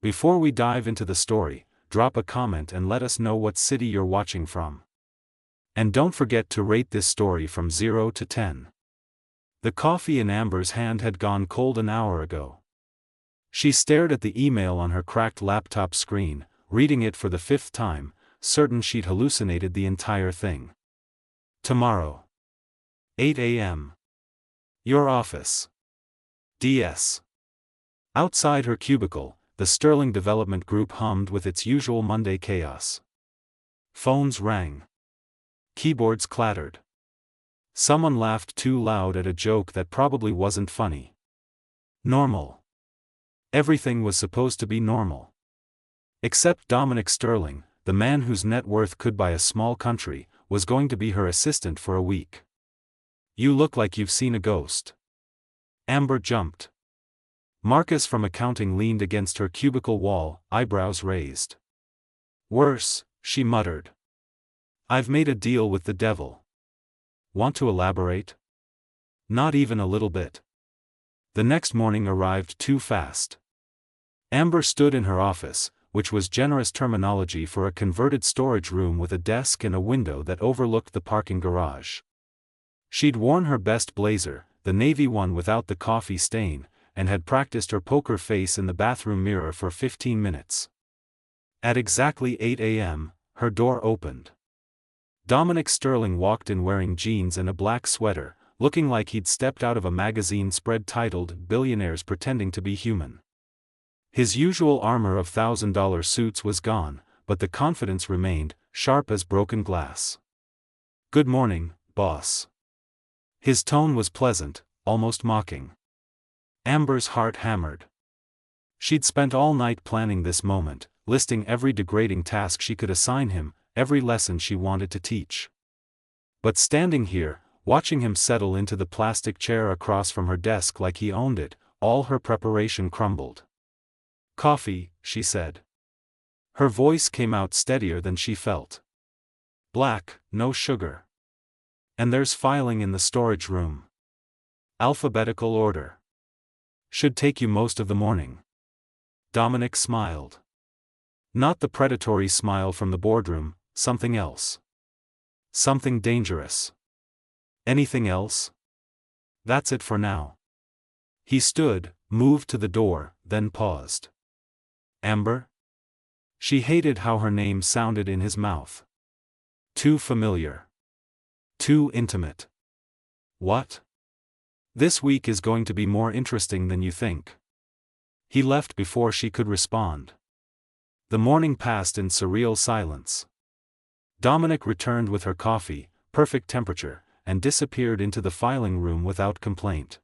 Before we dive into the story, drop a comment and let us know what city you're watching from. And don't forget to rate this story from 0 to 10. The coffee in Amber's hand had gone cold an hour ago. She stared at the email on her cracked laptop screen, reading it for the 5th time, certain she'd hallucinated the entire thing. Tomorrow. 8 a.m. Your office. DS. Outside her cubicle, the Sterling Development Group hummed with its usual Monday chaos. Phones rang. Keyboards clattered. Someone laughed too loud at a joke that probably wasn't funny. Normal. Everything was supposed to be normal. Except Dominic Sterling, the man whose net worth could buy a small country, was going to be her assistant for a week. You look like you've seen a ghost. Amber jumped. Marcus from accounting leaned against her cubicle wall, eyebrows raised. Worse, she muttered. I've made a deal with the devil. Want to elaborate? Not even a little bit. The next morning arrived too fast. Amber stood in her office, which was generous terminology for a converted storage room with a desk and a window that overlooked the parking garage. She'd worn her best blazer, the navy one without the coffee stain, and had practiced her poker face in the bathroom mirror for 15 minutes. At exactly 8 a.m., her door opened. Dominic Sterling walked in wearing jeans and a black sweater, looking like he'd stepped out of a magazine spread titled "Billionaires Pretending to be Human." His usual armor of $1,000 suits was gone, but the confidence remained, sharp as broken glass. Good morning, boss. His tone was pleasant, almost mocking. Amber's heart hammered. She'd spent all night planning this moment, listing every degrading task she could assign him, every lesson she wanted to teach. But standing here, watching him settle into the plastic chair across from her desk like he owned it, all her preparation crumbled. Coffee, she said. Her voice came out steadier than she felt. Black, no sugar. And there's filing in the storage room. Alphabetical order. Should take you most of the morning. Dominic smiled. Not the predatory smile from the boardroom, something else. Something dangerous. Anything else? That's it for now. He stood, moved to the door, then paused. Amber? She hated how her name sounded in his mouth. Too familiar. Too intimate. What? This week is going to be more interesting than you think. He left before she could respond. The morning passed in surreal silence. Dominic returned with her coffee, perfect temperature, and disappeared into the filing room without complaint.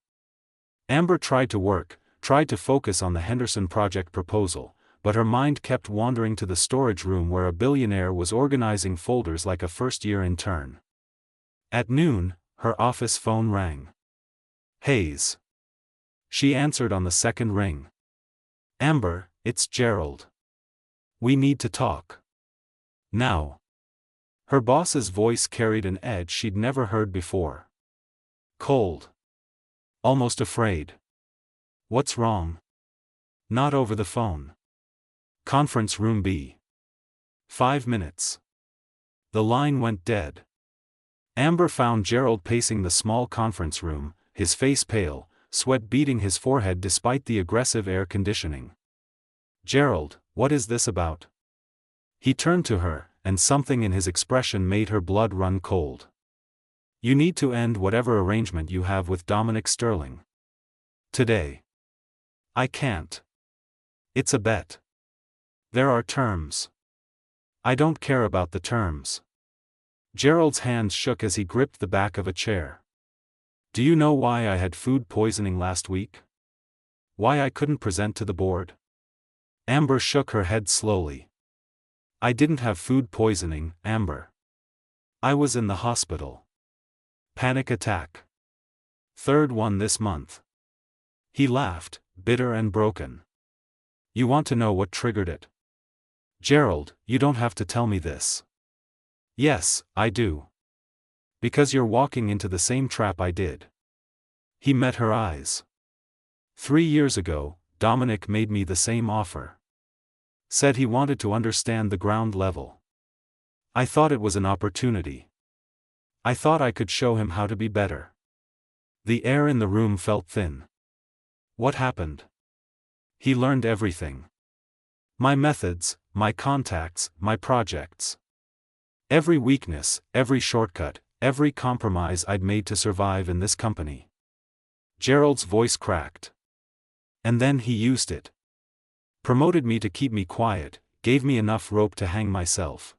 Amber tried to work, tried to focus on the Henderson project proposal, but her mind kept wandering to the storage room where a billionaire was organizing folders like a first-year intern. At noon, her office phone rang. Hayes. She answered on the second ring. Amber, it's Gerald. We need to talk. Now. Her boss's voice carried an edge she'd never heard before. Cold. Almost afraid. What's wrong? Not over the phone. Conference room B. 5 minutes. The line went dead. Amber found Gerald pacing the small conference room, his face pale, sweat beading his forehead despite the aggressive air conditioning. Gerald, what is this about? He turned to her, and something in his expression made her blood run cold. You need to end whatever arrangement you have with Dominic Sterling. Today. I can't. It's a bet. There are terms. I don't care about the terms. Gerald's hands shook as he gripped the back of a chair. Do you know why I had food poisoning last week? Why I couldn't present to the board? Amber shook her head slowly. I didn't have food poisoning, Amber. I was in the hospital. Panic attack. Third one this month. He laughed, bitter and broken. You want to know what triggered it? Gerald, you don't have to tell me this. Yes, I do. Because you're walking into the same trap I did. He met her eyes. 3 years ago, Dominic made me the same offer. Said he wanted to understand the ground level. I thought it was an opportunity. I thought I could show him how to be better. The air in the room felt thin. What happened? He learned everything. My methods, my contacts, my projects. Every weakness, every shortcut, every compromise I'd made to survive in this company. Gerald's voice cracked. And then he used it. Promoted me to keep me quiet, gave me enough rope to hang myself.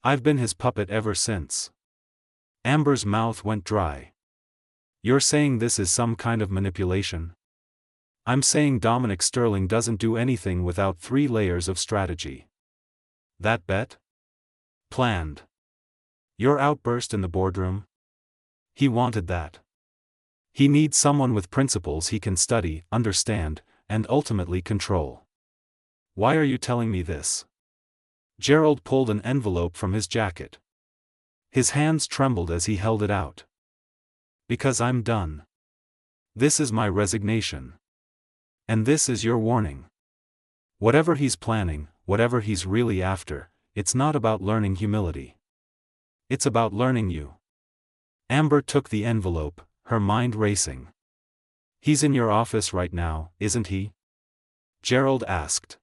I've been his puppet ever since. Amber's mouth went dry. You're saying this is some kind of manipulation? I'm saying Dominic Sterling doesn't do anything without 3 layers of strategy. That bet? Planned. Your outburst in the boardroom? He wanted that. He needs someone with principles he can study, understand, and ultimately control. Why are you telling me this? Gerald pulled an envelope from his jacket. His hands trembled as he held it out. Because I'm done. This is my resignation. And this is your warning. Whatever he's planning, whatever he's really after, it's not about learning humility. It's about learning you. Amber took the envelope, her mind racing. He's in your office right now, isn't he? Gerald asked.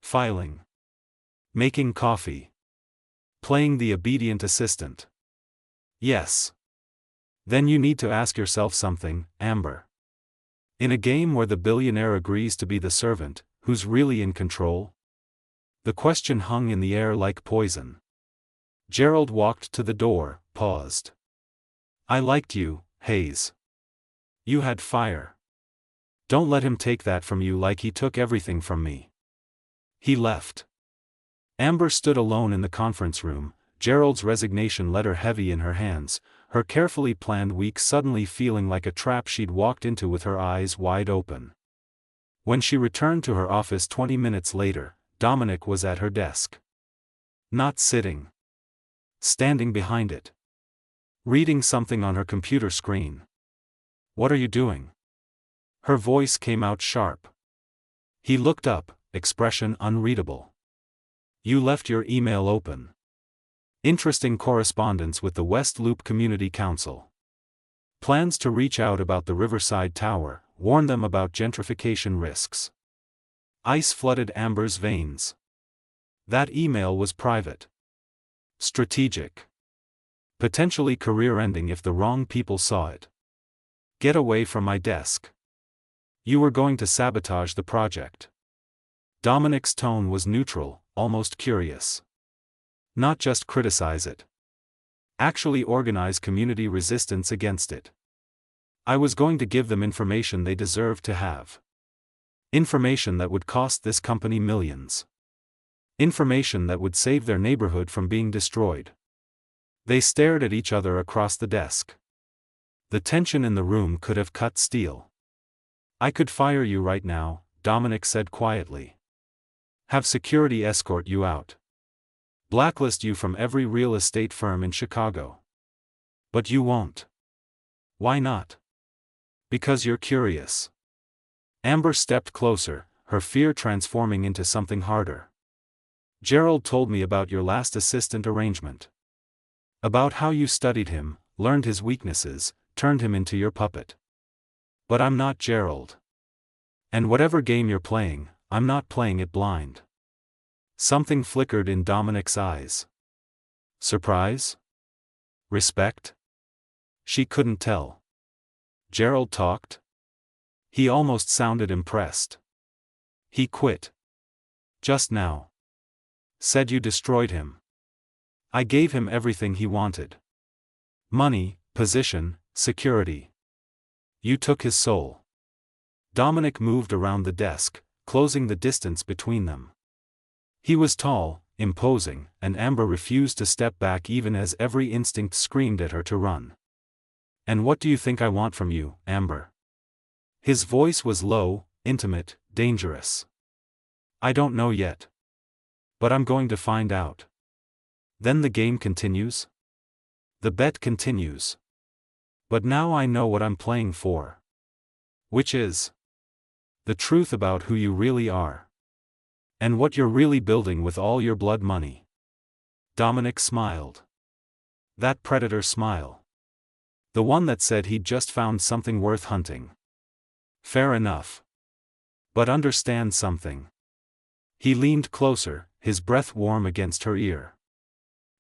Filing. Making coffee. Playing the obedient assistant. Yes. Then you need to ask yourself something, Amber. In a game where the billionaire agrees to be the servant, who's really in control? The question hung in the air like poison. Gerald walked to the door, paused. I liked you, Hayes. You had fire. Don't let him take that from you like he took everything from me. He left. Amber stood alone in the conference room, Gerald's resignation letter heavy in her hands, her carefully planned week suddenly feeling like a trap she'd walked into with her eyes wide open. When she returned to her office 20 minutes later, Dominic was at her desk. Not sitting. Standing behind it. Reading something on her computer screen. What are you doing? Her voice came out sharp. He looked up, expression unreadable. You left your email open. Interesting correspondence with the West Loop Community Council. Plans to reach out about the Riverside Tower, warn them about gentrification risks. Ice flooded Amber's veins. That email was private. Strategic. Potentially career-ending if the wrong people saw it. Get away from my desk. You were going to sabotage the project. Dominic's tone was neutral, almost curious. Not just criticize it. Actually organize community resistance against it. I was going to give them information they deserved to have. Information that would cost this company millions. Information that would save their neighborhood from being destroyed. They stared at each other across the desk. The tension in the room could have cut steel. I could fire you right now, Dominic said quietly. Have security escort you out. Blacklist you from every real estate firm in Chicago. But you won't. Why not? Because you're curious. Amber stepped closer, her fear transforming into something harder. Gerald told me about your last assistant arrangement. About how you studied him, learned his weaknesses, turned him into your puppet. But I'm not Gerald. And whatever game you're playing, I'm not playing it blind. Something flickered in Dominic's eyes. Surprise? Respect? She couldn't tell. Gerald talked? He almost sounded impressed. He quit. Just now. Said you destroyed him. I gave him everything he wanted. Money, position, security. You took his soul. Dominic moved around the desk, closing the distance between them. He was tall, imposing, and Amber refused to step back even as every instinct screamed at her to run. And what do you think I want from you, Amber? His voice was low, intimate, dangerous. I don't know yet. But I'm going to find out. Then the game continues? The bet continues. But now I know what I'm playing for. Which is the truth about who you really are. And what you're really building with all your blood money. Dominic smiled. That predator smile. The one that said he'd just found something worth hunting. Fair enough. But understand something. He leaned closer, his breath warm against her ear.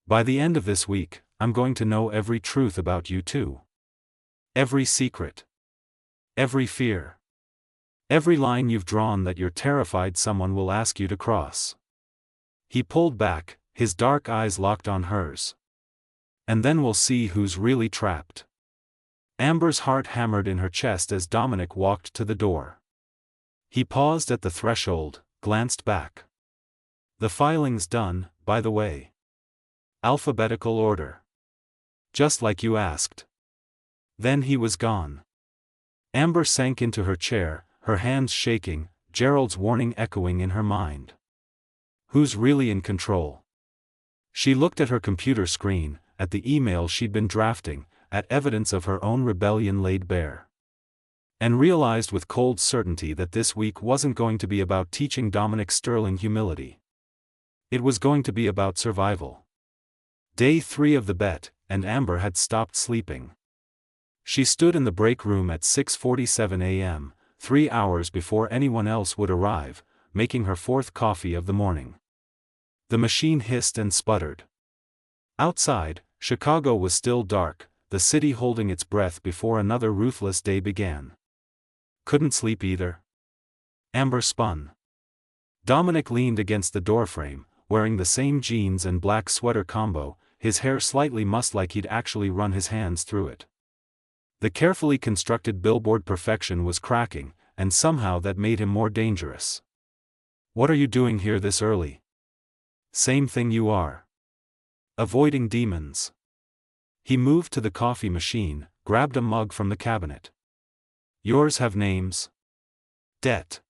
By the end of this week, I'm going to know every truth about you too. Every secret. Every fear. Every line you've drawn that you're terrified someone will ask you to cross. He pulled back, his dark eyes locked on hers. And then we'll see who's really trapped. Amber's heart hammered in her chest as Dominic walked to the door. He paused at the threshold, glanced back. The filing's done, by the way. Alphabetical order. Just like you asked. Then he was gone. Amber sank into her chair, her hands shaking, Gerald's warning echoing in her mind. Who's really in control? She looked at her computer screen, at the email she'd been drafting, at evidence of her own rebellion laid bare. And realized with cold certainty that this week wasn't going to be about teaching Dominic Sterling humility. It was going to be about survival. Day 3 of the bet, and Amber had stopped sleeping. She stood in the break room at 6:47 a.m., 3 hours before anyone else would arrive, making her 4th coffee of the morning. The machine hissed and sputtered. Outside, Chicago was still dark, the city holding its breath before another ruthless day began. Couldn't sleep either. Amber spun. Dominic leaned against the doorframe, wearing the same jeans and black sweater combo, his hair slightly mussed like he'd actually run his hands through it. The carefully constructed billboard perfection was cracking, and somehow that made him more dangerous. What are you doing here this early? Same thing you are. Avoiding demons. He moved to the coffee machine, grabbed a mug from the cabinet. Yours have names. Debt.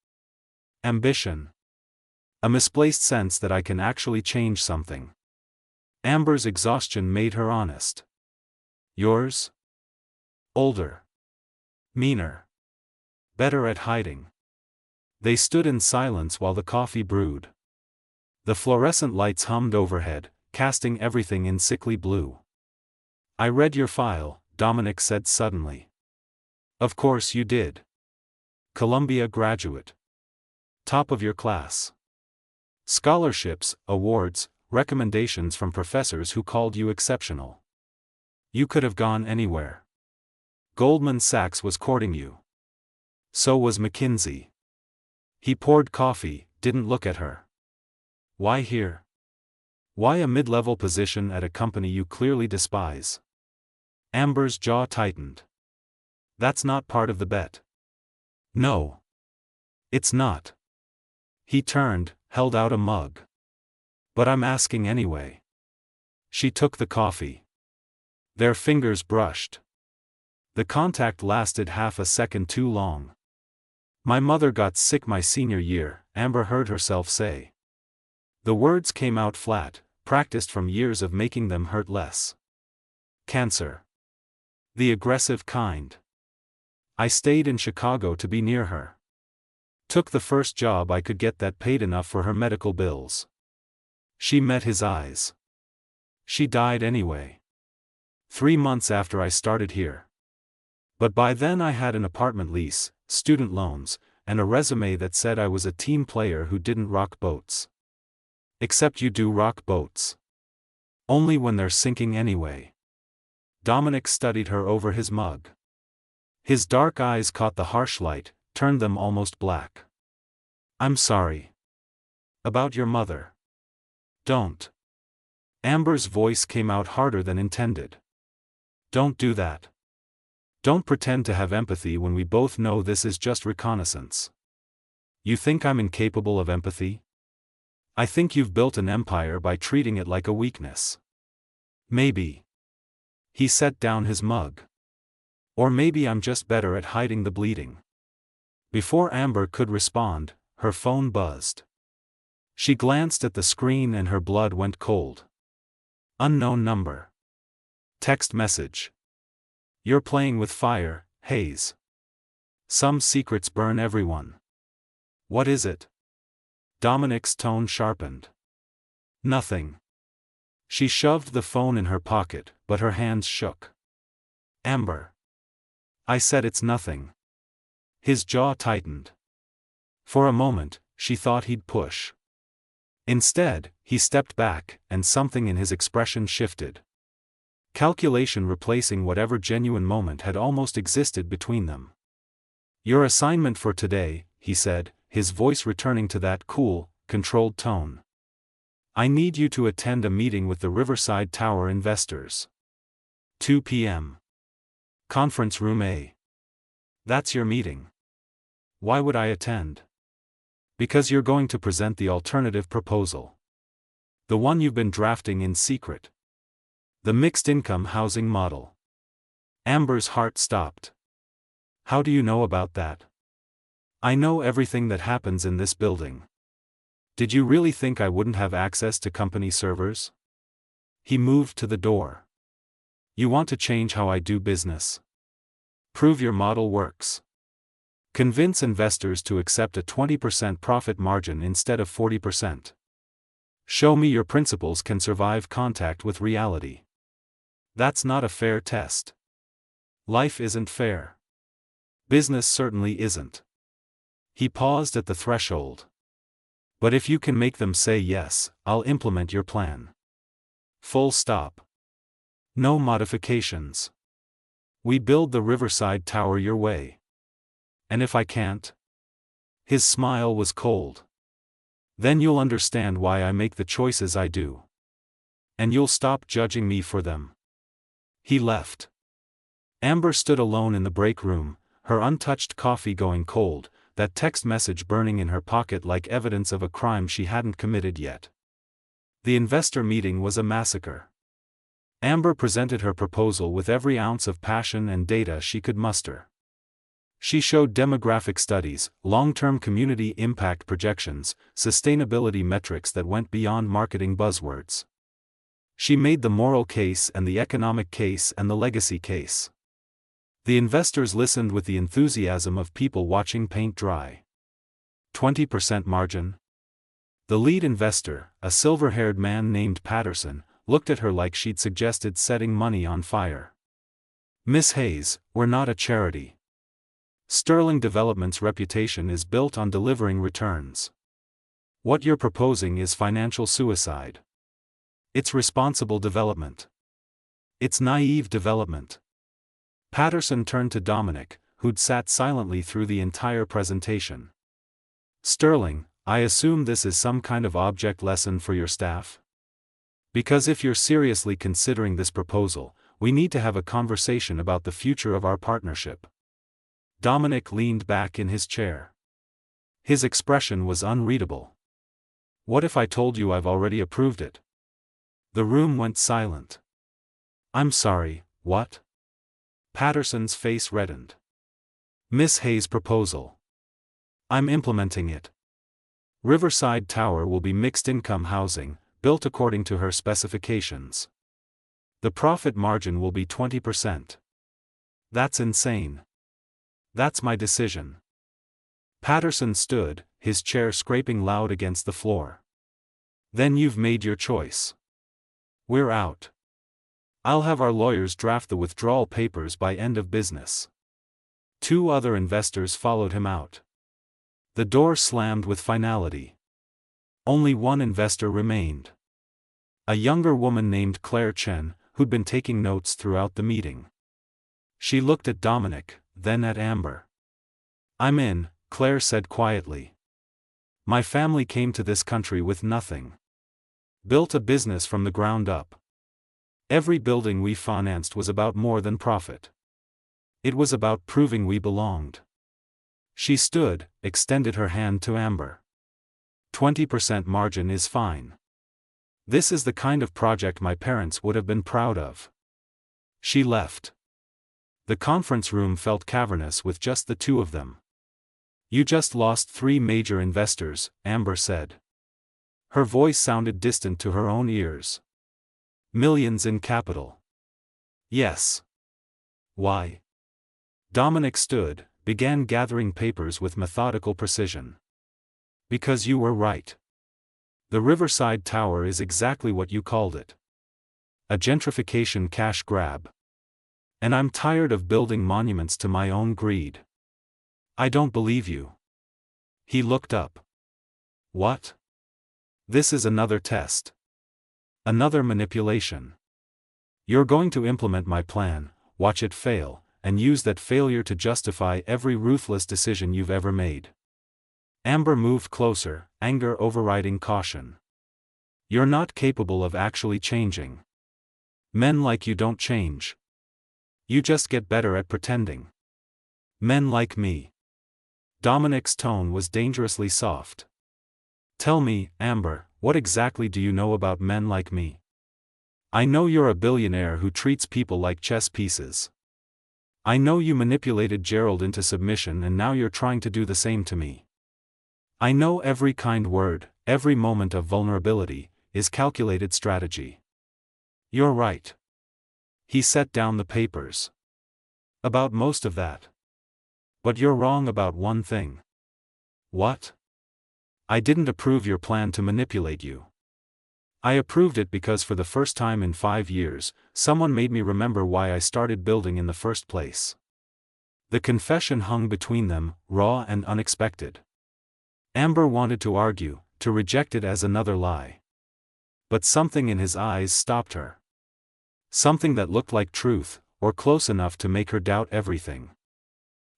Ambition. A misplaced sense that I can actually change something. Amber's exhaustion made her honest. Yours? Older. Meaner. Better at hiding. They stood in silence while the coffee brewed. The fluorescent lights hummed overhead, casting everything in sickly blue. I read your file, Dominic said suddenly. Of course you did. Columbia graduate. Top of your class. Scholarships, awards, recommendations from professors who called you exceptional. You could have gone anywhere. Goldman Sachs was courting you. So was McKinsey. He poured coffee, didn't look at her. Why here? Why a mid-level position at a company you clearly despise? Amber's jaw tightened. That's not part of the bet. No. It's not. He turned, held out a mug. But I'm asking anyway. She took the coffee. Their fingers brushed. The contact lasted half a second too long. My mother got sick my senior year, Amber heard herself say. The words came out flat, practiced from years of making them hurt less. Cancer. The aggressive kind. I stayed in Chicago to be near her. Took the first job I could get that paid enough for her medical bills. She met his eyes. She died anyway. 3 months after I started here. But by then I had an apartment lease, student loans, and a resume that said I was a team player who didn't rock boats. Except you do rock boats. Only when they're sinking anyway. Dominic studied her over his mug. His dark eyes caught the harsh light, turned them almost black. I'm sorry. About your mother. Don't. Amber's voice came out harder than intended. Don't do that. Don't pretend to have empathy when we both know this is just reconnaissance. You think I'm incapable of empathy? I think you've built an empire by treating it like a weakness. Maybe. He set down his mug. Or maybe I'm just better at hiding the bleeding. Before Amber could respond, her phone buzzed. She glanced at the screen and her blood went cold. Unknown number. Text message. You're playing with fire, Hayes. Some secrets burn everyone. What is it? Dominic's tone sharpened. Nothing. She shoved the phone in her pocket, but her hands shook. Amber. I said it's nothing. His jaw tightened. For a moment, she thought he'd push. Instead, he stepped back, and something in his expression shifted. Calculation replacing whatever genuine moment had almost existed between them. Your assignment for today, he said, his voice returning to that cool, controlled tone. I need you to attend a meeting with the Riverside Tower investors. 2 p.m. Conference Room A. That's your meeting. Why would I attend? Because you're going to present the alternative proposal. The one you've been drafting in secret. The mixed-income housing model. Amber's heart stopped. How do you know about that? I know everything that happens in this building. Did you really think I wouldn't have access to company servers? He moved to the door. You want to change how I do business. Prove your model works. Convince investors to accept a 20% profit margin instead of 40%. Show me your principles can survive contact with reality. That's not a fair test. Life isn't fair. Business certainly isn't. He paused at the threshold. But if you can make them say yes, I'll implement your plan. Full stop. No modifications. We build the Riverside Tower your way. And if I can't? His smile was cold. Then you'll understand why I make the choices I do. And you'll stop judging me for them. He left. Amber stood alone in the break room, her untouched coffee going cold, that text message burning in her pocket like evidence of a crime she hadn't committed yet. The investor meeting was a massacre. Amber presented her proposal with every ounce of passion and data she could muster. She showed demographic studies, long-term community impact projections, sustainability metrics that went beyond marketing buzzwords. She made the moral case and the economic case and the legacy case. The investors listened with the enthusiasm of people watching paint dry. 20% margin? The lead investor, a silver-haired man named Patterson, looked at her like she'd suggested setting money on fire. Miss Hayes, we're not a charity. Sterling Development's reputation is built on delivering returns. What you're proposing is financial suicide. It's responsible development. It's naive development. Patterson turned to Dominic, who'd sat silently through the entire presentation. Sterling, I assume this is some kind of object lesson for your staff? Because if you're seriously considering this proposal, we need to have a conversation about the future of our partnership. Dominic leaned back in his chair. His expression was unreadable. What if I told you I've already approved it? The room went silent. I'm sorry, what? Patterson's face reddened. Miss Hayes' proposal. I'm implementing it. Riverside Tower will be mixed-income housing, built according to her specifications. The profit margin will be 20%. That's insane. That's my decision. Patterson stood, his chair scraping loud against the floor. Then you've made your choice. We're out. I'll have our lawyers draft the withdrawal papers by end of business. 2 other investors followed him out. The door slammed with finality. Only one investor remained. A younger woman named Claire Chen, who'd been taking notes throughout the meeting. She looked at Dominic, then at Amber. I'm in, Claire said quietly. My family came to this country with nothing. Built a business from the ground up. Every building we financed was about more than profit. It was about proving we belonged. She stood, extended her hand to Amber. 20% margin is fine. This is the kind of project my parents would have been proud of. She left. The conference room felt cavernous with just the 2 of them. You just lost 3 major investors, Amber said. Her voice sounded distant to her own ears. Millions in capital. Yes. Why? Dominic stood, began gathering papers with methodical precision. Because you were right. The Riverside Tower is exactly what you called it. A gentrification cash grab. And I'm tired of building monuments to my own greed. I don't believe you. He looked up. What? This is another test. Another manipulation. You're going to implement my plan, watch it fail, and use that failure to justify every ruthless decision you've ever made. Amber moved closer, anger overriding caution. You're not capable of actually changing. Men like you don't change. You just get better at pretending. Men like me. Dominic's tone was dangerously soft. Tell me, Amber, what exactly do you know about men like me? I know you're a billionaire who treats people like chess pieces. I know you manipulated Gerald into submission and now you're trying to do the same to me. I know every kind word, every moment of vulnerability, is calculated strategy. You're right. He set down the papers. About most of that. But you're wrong about one thing. What? I didn't approve your plan to manipulate you. I approved it because for the first time in 5 years, someone made me remember why I started building in the first place. The confession hung between them, raw and unexpected. Amber wanted to argue, to reject it as another lie. But something in his eyes stopped her. Something that looked like truth, or close enough to make her doubt everything.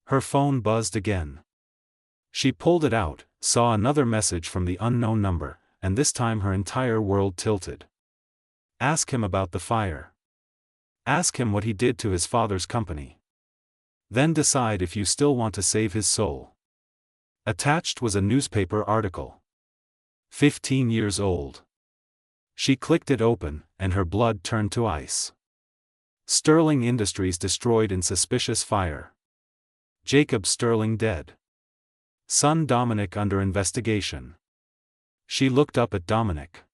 Her phone buzzed again. She pulled it out, saw another message from the unknown number, and this time her entire world tilted. Ask him about the fire. Ask him what he did to his father's company. Then decide if you still want to save his soul. Attached was a newspaper article. 15 years old. She clicked it open, and her blood turned to ice. Sterling Industries destroyed in suspicious fire. Jacob Sterling dead. Son Dominic under investigation. She looked up at Dominic.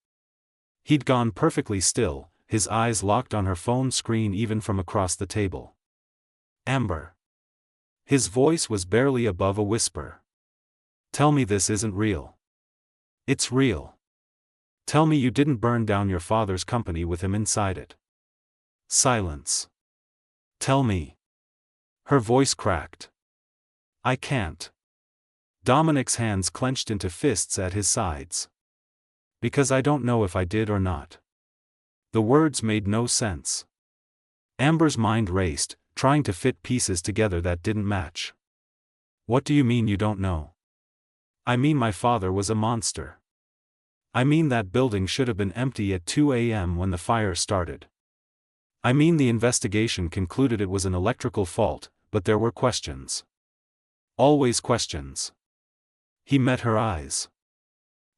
He'd gone perfectly still, his eyes locked on her phone screen even from across the table. Amber. His voice was barely above a whisper. Tell me this isn't real. It's real. Tell me you didn't burn down your father's company with him inside it. Silence. Tell me. Her voice cracked. I can't. Dominic's hands clenched into fists at his sides. Because I don't know if I did or not. The words made no sense. Amber's mind raced, trying to fit pieces together that didn't match. What do you mean you don't know? I mean my father was a monster. I mean that building should have been empty at 2 a.m. when the fire started. I mean the investigation concluded it was an electrical fault, but there were questions. Always questions. He met her eyes.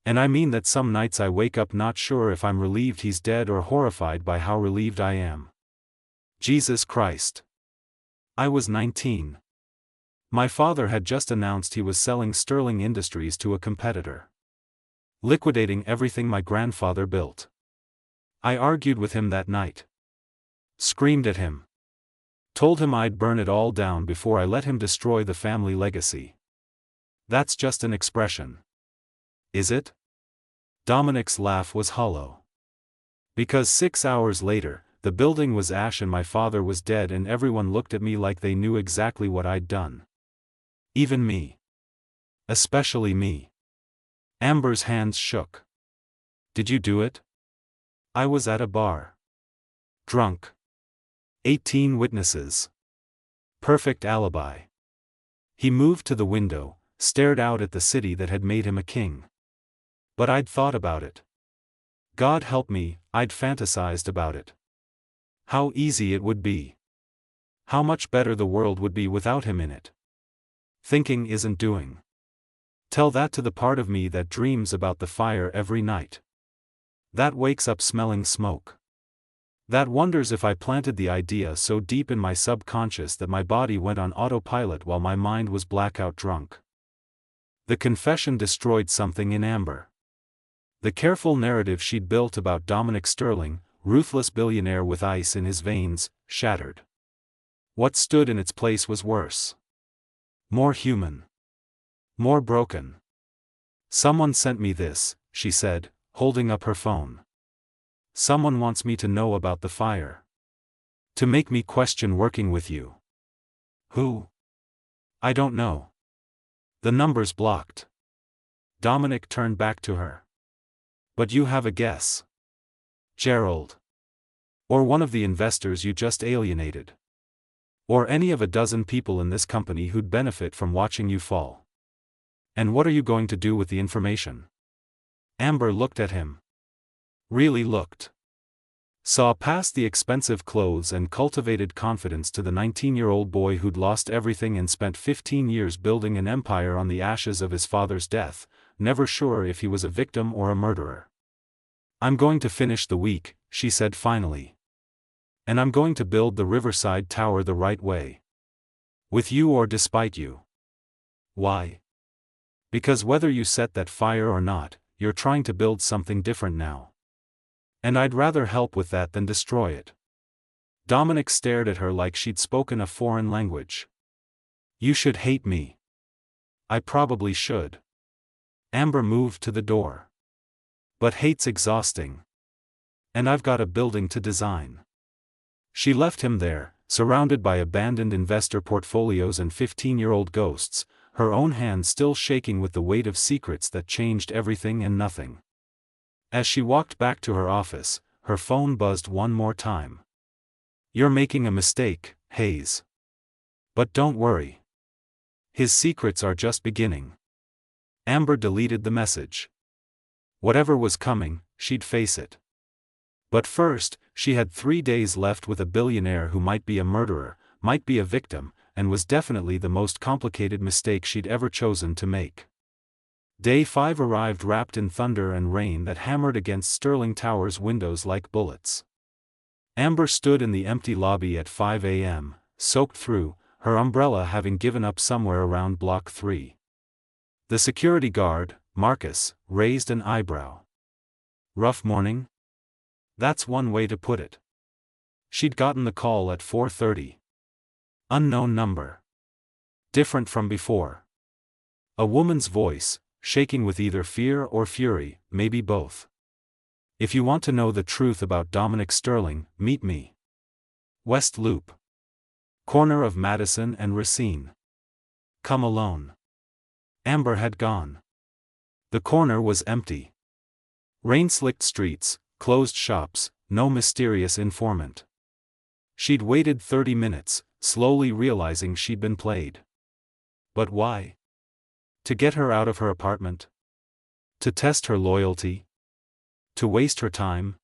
And I mean that some nights I wake up not sure if I'm relieved he's dead or horrified by how relieved I am. Jesus Christ. I was 19. My father had just announced he was selling Sterling Industries to a competitor. Liquidating everything my grandfather built. I argued with him that night. Screamed at him. Told him I'd burn it all down before I let him destroy the family legacy. That's just an expression. Is it? Dominic's laugh was hollow. Because 6 hours later, the building was ash and my father was dead and everyone looked at me like they knew exactly what I'd done. Even me. Especially me. Amber's hands shook. Did you do it? I was at a bar. Drunk. 18 witnesses. Perfect alibi. He moved to the window, stared out at the city that had made him a king. But I'd thought about it. God help me, I'd fantasized about it. How easy it would be. How much better the world would be without him in it. Thinking isn't doing. Tell that to the part of me that dreams about the fire every night. That wakes up smelling smoke. That wonders if I planted the idea so deep in my subconscious that my body went on autopilot while my mind was blackout drunk. The confession destroyed something in Amber. The careful narrative she'd built about Dominic Sterling, ruthless billionaire with ice in his veins, shattered. What stood in its place was worse. More human. More broken. Someone sent me this, she said, holding up her phone. Someone wants me to know about the fire. To make me question working with you. Who? I don't know. The number's blocked. Dominic turned back to her. But you have a guess. Gerald. Or one of the investors you just alienated. Or any of a dozen people in this company who'd benefit from watching you fall. And what are you going to do with the information? Amber looked at him. Really looked. Saw past the expensive clothes and cultivated confidence to the 19-year-old boy who'd lost everything and spent 15 years building an empire on the ashes of his father's death, never sure if he was a victim or a murderer. I'm going to finish the week, she said finally. And I'm going to build the Riverside Tower the right way. With you or despite you. Why? Because whether you set that fire or not, you're trying to build something different now. And I'd rather help with that than destroy it. Dominic stared at her like she'd spoken a foreign language. You should hate me. I probably should. Amber moved to the door. But hate's exhausting. And I've got a building to design. She left him there, surrounded by abandoned investor portfolios and 15-year-old ghosts, her own hand still shaking with the weight of secrets that changed everything and nothing. As she walked back to her office, her phone buzzed one more time. You're making a mistake, Hayes. But don't worry. His secrets are just beginning. Amber deleted the message. Whatever was coming, she'd face it. But first, she had 3 days left with a billionaire who might be a murderer, might be a victim, and was definitely the most complicated mistake she'd ever chosen to make. Day 5 arrived wrapped in thunder and rain that hammered against Sterling Tower's windows like bullets. Amber stood in the empty lobby at 5 a.m., soaked through, her umbrella having given up somewhere around Block 3. The security guard, Marcus, raised an eyebrow. Rough morning? That's one way to put it. She'd gotten the call at 4:30. Unknown number. Different from before. A woman's voice, shaking with either fear or fury, maybe both. If you want to know the truth about Dominic Sterling, meet me. West Loop. Corner of Madison and Racine. Come alone. Amber had gone. The corner was empty. Rain-slicked streets, closed shops, no mysterious informant. She'd waited 30 minutes, slowly realizing she'd been played. But why? To get her out of her apartment? To test her loyalty? To waste her time?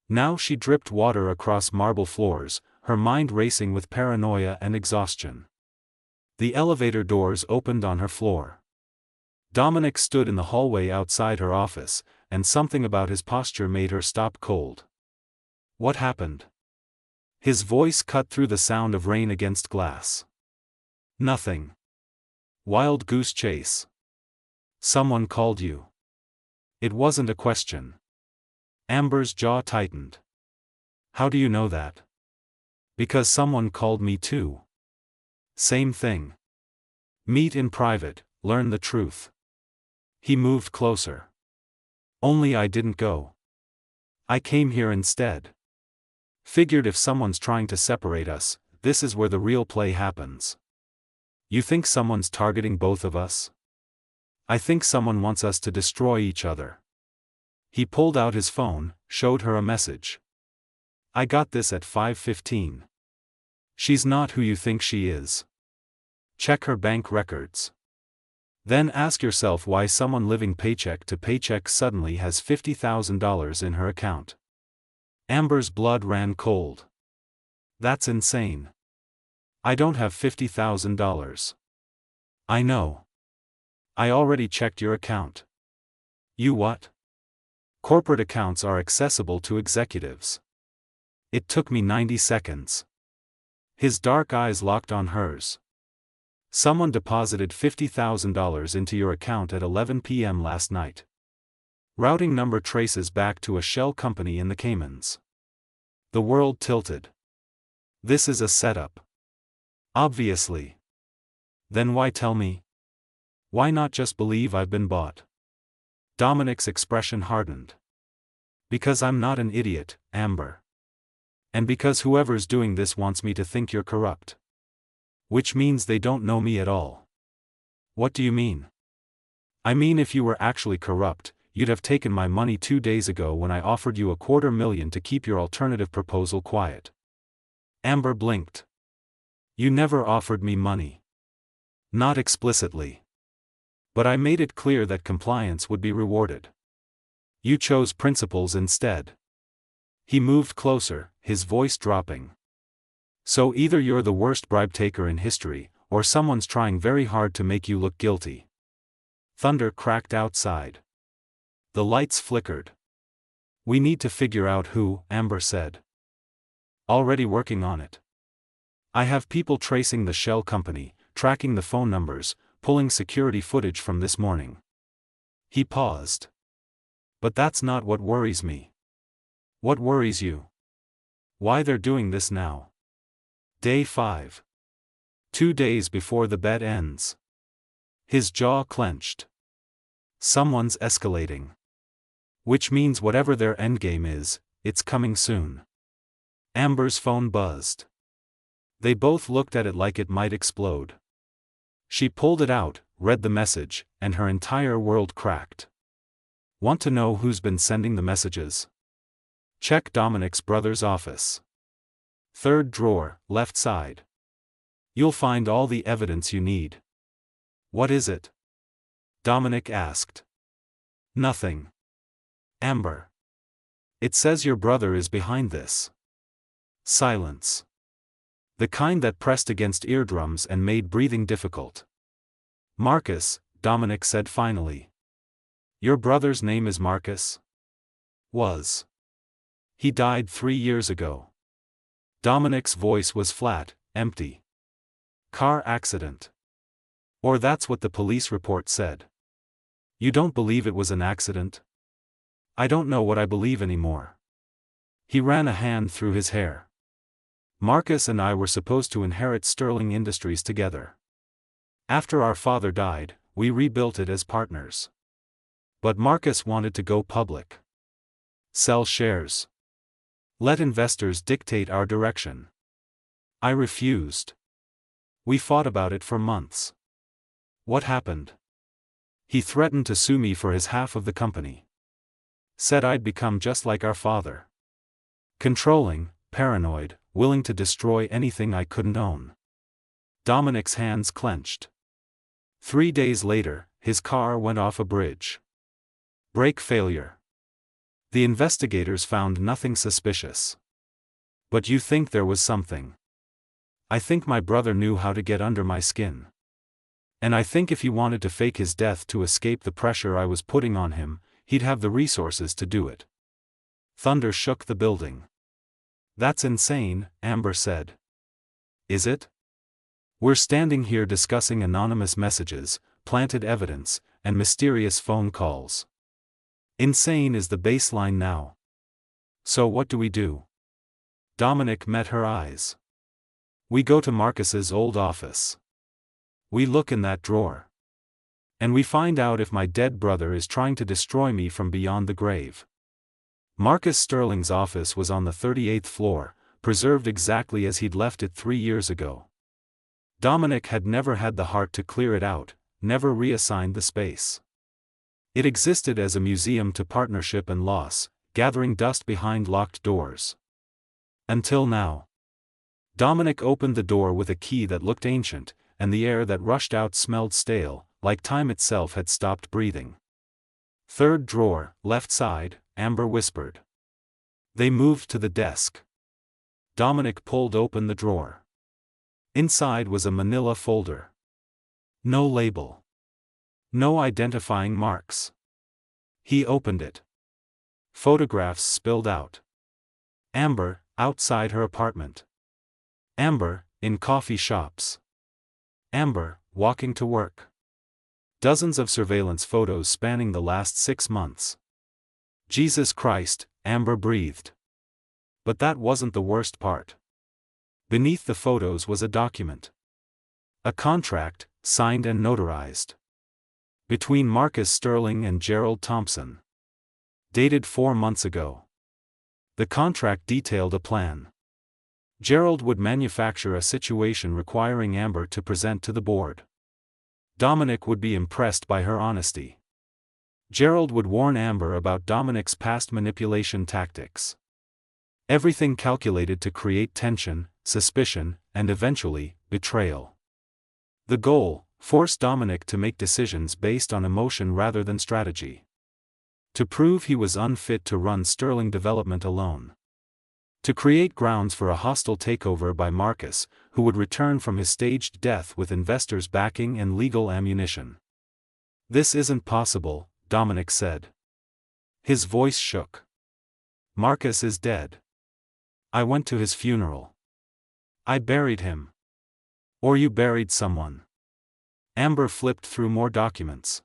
Now she dripped water across marble floors, her mind racing with paranoia and exhaustion. The elevator doors opened on her floor. Dominic stood in the hallway outside her office, and something about his posture made her stop cold. What happened? His voice cut through the sound of rain against glass. Nothing. Wild goose chase. Someone called you. It wasn't a question. Amber's jaw tightened. How do you know that? Because someone called me too. Same thing. Meet in private, learn the truth. He moved closer. Only I didn't go. I came here instead. Figured if someone's trying to separate us, this is where the real play happens. You think someone's targeting both of us? I think someone wants us to destroy each other. He pulled out his phone, showed her a message. I got this at 5:15. She's not who you think she is. Check her bank records. Then ask yourself why someone living paycheck to paycheck suddenly has $50,000 in her account. Amber's blood ran cold. That's insane. I don't have $50,000. I know. I already checked your account. You what? Corporate accounts are accessible to executives. It took me 90 seconds. His dark eyes locked on hers. Someone deposited $50,000 into your account at 11 p.m. last night. Routing number traces back to a shell company in the Caymans. The world tilted. This is a setup. Obviously. Then why tell me? Why not just believe I've been bought? Dominic's expression hardened. Because I'm not an idiot, Amber. And because whoever's doing this wants me to think you're corrupt. Which means they don't know me at all. What do you mean? I mean, if you were actually corrupt, you'd have taken my money 2 days ago when I offered you $250,000 to keep your alternative proposal quiet. Amber blinked. You never offered me money. Not explicitly. But I made it clear that compliance would be rewarded. You chose principles instead. He moved closer, his voice dropping. So either you're the worst bribe taker in history, or someone's trying very hard to make you look guilty. Thunder cracked outside. The lights flickered. We need to figure out who, Amber said. Already working on it. I have people tracing the shell company, tracking the phone numbers, pulling security footage from this morning. He paused. But that's not what worries me. What worries you? Why they're doing this now. Day 5. 2 days before the bet ends. His jaw clenched. Someone's escalating. Which means whatever their endgame is, it's coming soon. Amber's phone buzzed. They both looked at it like it might explode. She pulled it out, read the message, and her entire world cracked. Want to know who's been sending the messages? Check Dominic's brother's office. 3rd drawer, left side. You'll find all the evidence you need. What is it? Dominic asked. Nothing. Amber. It says your brother is behind this. Silence. The kind that pressed against eardrums and made breathing difficult. Marcus, Dominic said finally. Your brother's name is Marcus? Was. He died 3 years ago. Dominic's voice was flat, empty. Car accident. Or that's what the police report said. You don't believe it was an accident? I don't know what I believe anymore. He ran a hand through his hair. Marcus and I were supposed to inherit Sterling Industries together. After our father died, we rebuilt it as partners. But Marcus wanted to go public. Sell shares. Let investors dictate our direction. I refused. We fought about it for months. What happened? He threatened to sue me for his half of the company. Said I'd become just like our father. Controlling, paranoid, willing to destroy anything I couldn't own. Dominic's hands clenched. 3 days later, his car went off a bridge. Brake failure. The investigators found nothing suspicious. But you think there was something. I think my brother knew how to get under my skin. And I think if he wanted to fake his death to escape the pressure I was putting on him, he'd have the resources to do it. Thunder shook the building. That's insane, Amber said. Is it? We're standing here discussing anonymous messages, planted evidence, and mysterious phone calls. Insane is the baseline now. So what do we do? Dominic met her eyes. We go to Marcus's old office. We look in that drawer. And we find out if my dead brother is trying to destroy me from beyond the grave. Marcus Sterling's office was on the 38th floor, preserved exactly as he'd left it 3 years ago. Dominic had never had the heart to clear it out, never reassigned the space. It existed as a museum to partnership and loss, gathering dust behind locked doors. Until now. Dominic opened the door with a key that looked ancient, and the air that rushed out smelled stale, like time itself had stopped breathing. 3rd drawer, left side, Amber whispered. They moved to the desk. Dominic pulled open the drawer. Inside was a manila folder. No label. No identifying marks. He opened it. Photographs spilled out. Amber, outside her apartment. Amber, in coffee shops. Amber, walking to work. Dozens of surveillance photos spanning the last 6 months. Jesus Christ, Amber breathed. But that wasn't the worst part. Beneath the photos was a document. A contract, signed and notarized. Between Marcus Sterling and Gerald Thompson. Dated 4 months ago. The contract detailed a plan. Gerald would manufacture a situation requiring Amber to present to the board. Dominic would be impressed by her honesty. Gerald would warn Amber about Dominic's past manipulation tactics. Everything calculated to create tension, suspicion, and eventually, betrayal. The goal: force Dominic to make decisions based on emotion rather than strategy. To prove he was unfit to run Sterling Development alone. To create grounds for a hostile takeover by Marcus, who would return from his staged death with investors' backing and legal ammunition. "This isn't possible," Dominic said. His voice shook. "Marcus is dead. I went to his funeral. I buried him. Or you buried someone." Amber flipped through more documents.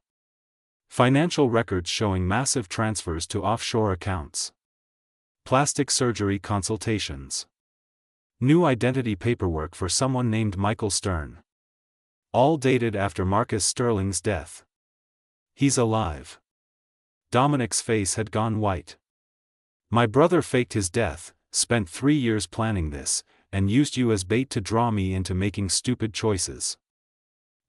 Financial records showing massive transfers to offshore accounts. Plastic surgery consultations. New identity paperwork for someone named Michael Stern. All dated after Marcus Sterling's death. "He's alive." Dominic's face had gone white. "My brother faked his death, spent 3 years planning this, and used you as bait to draw me into making stupid choices."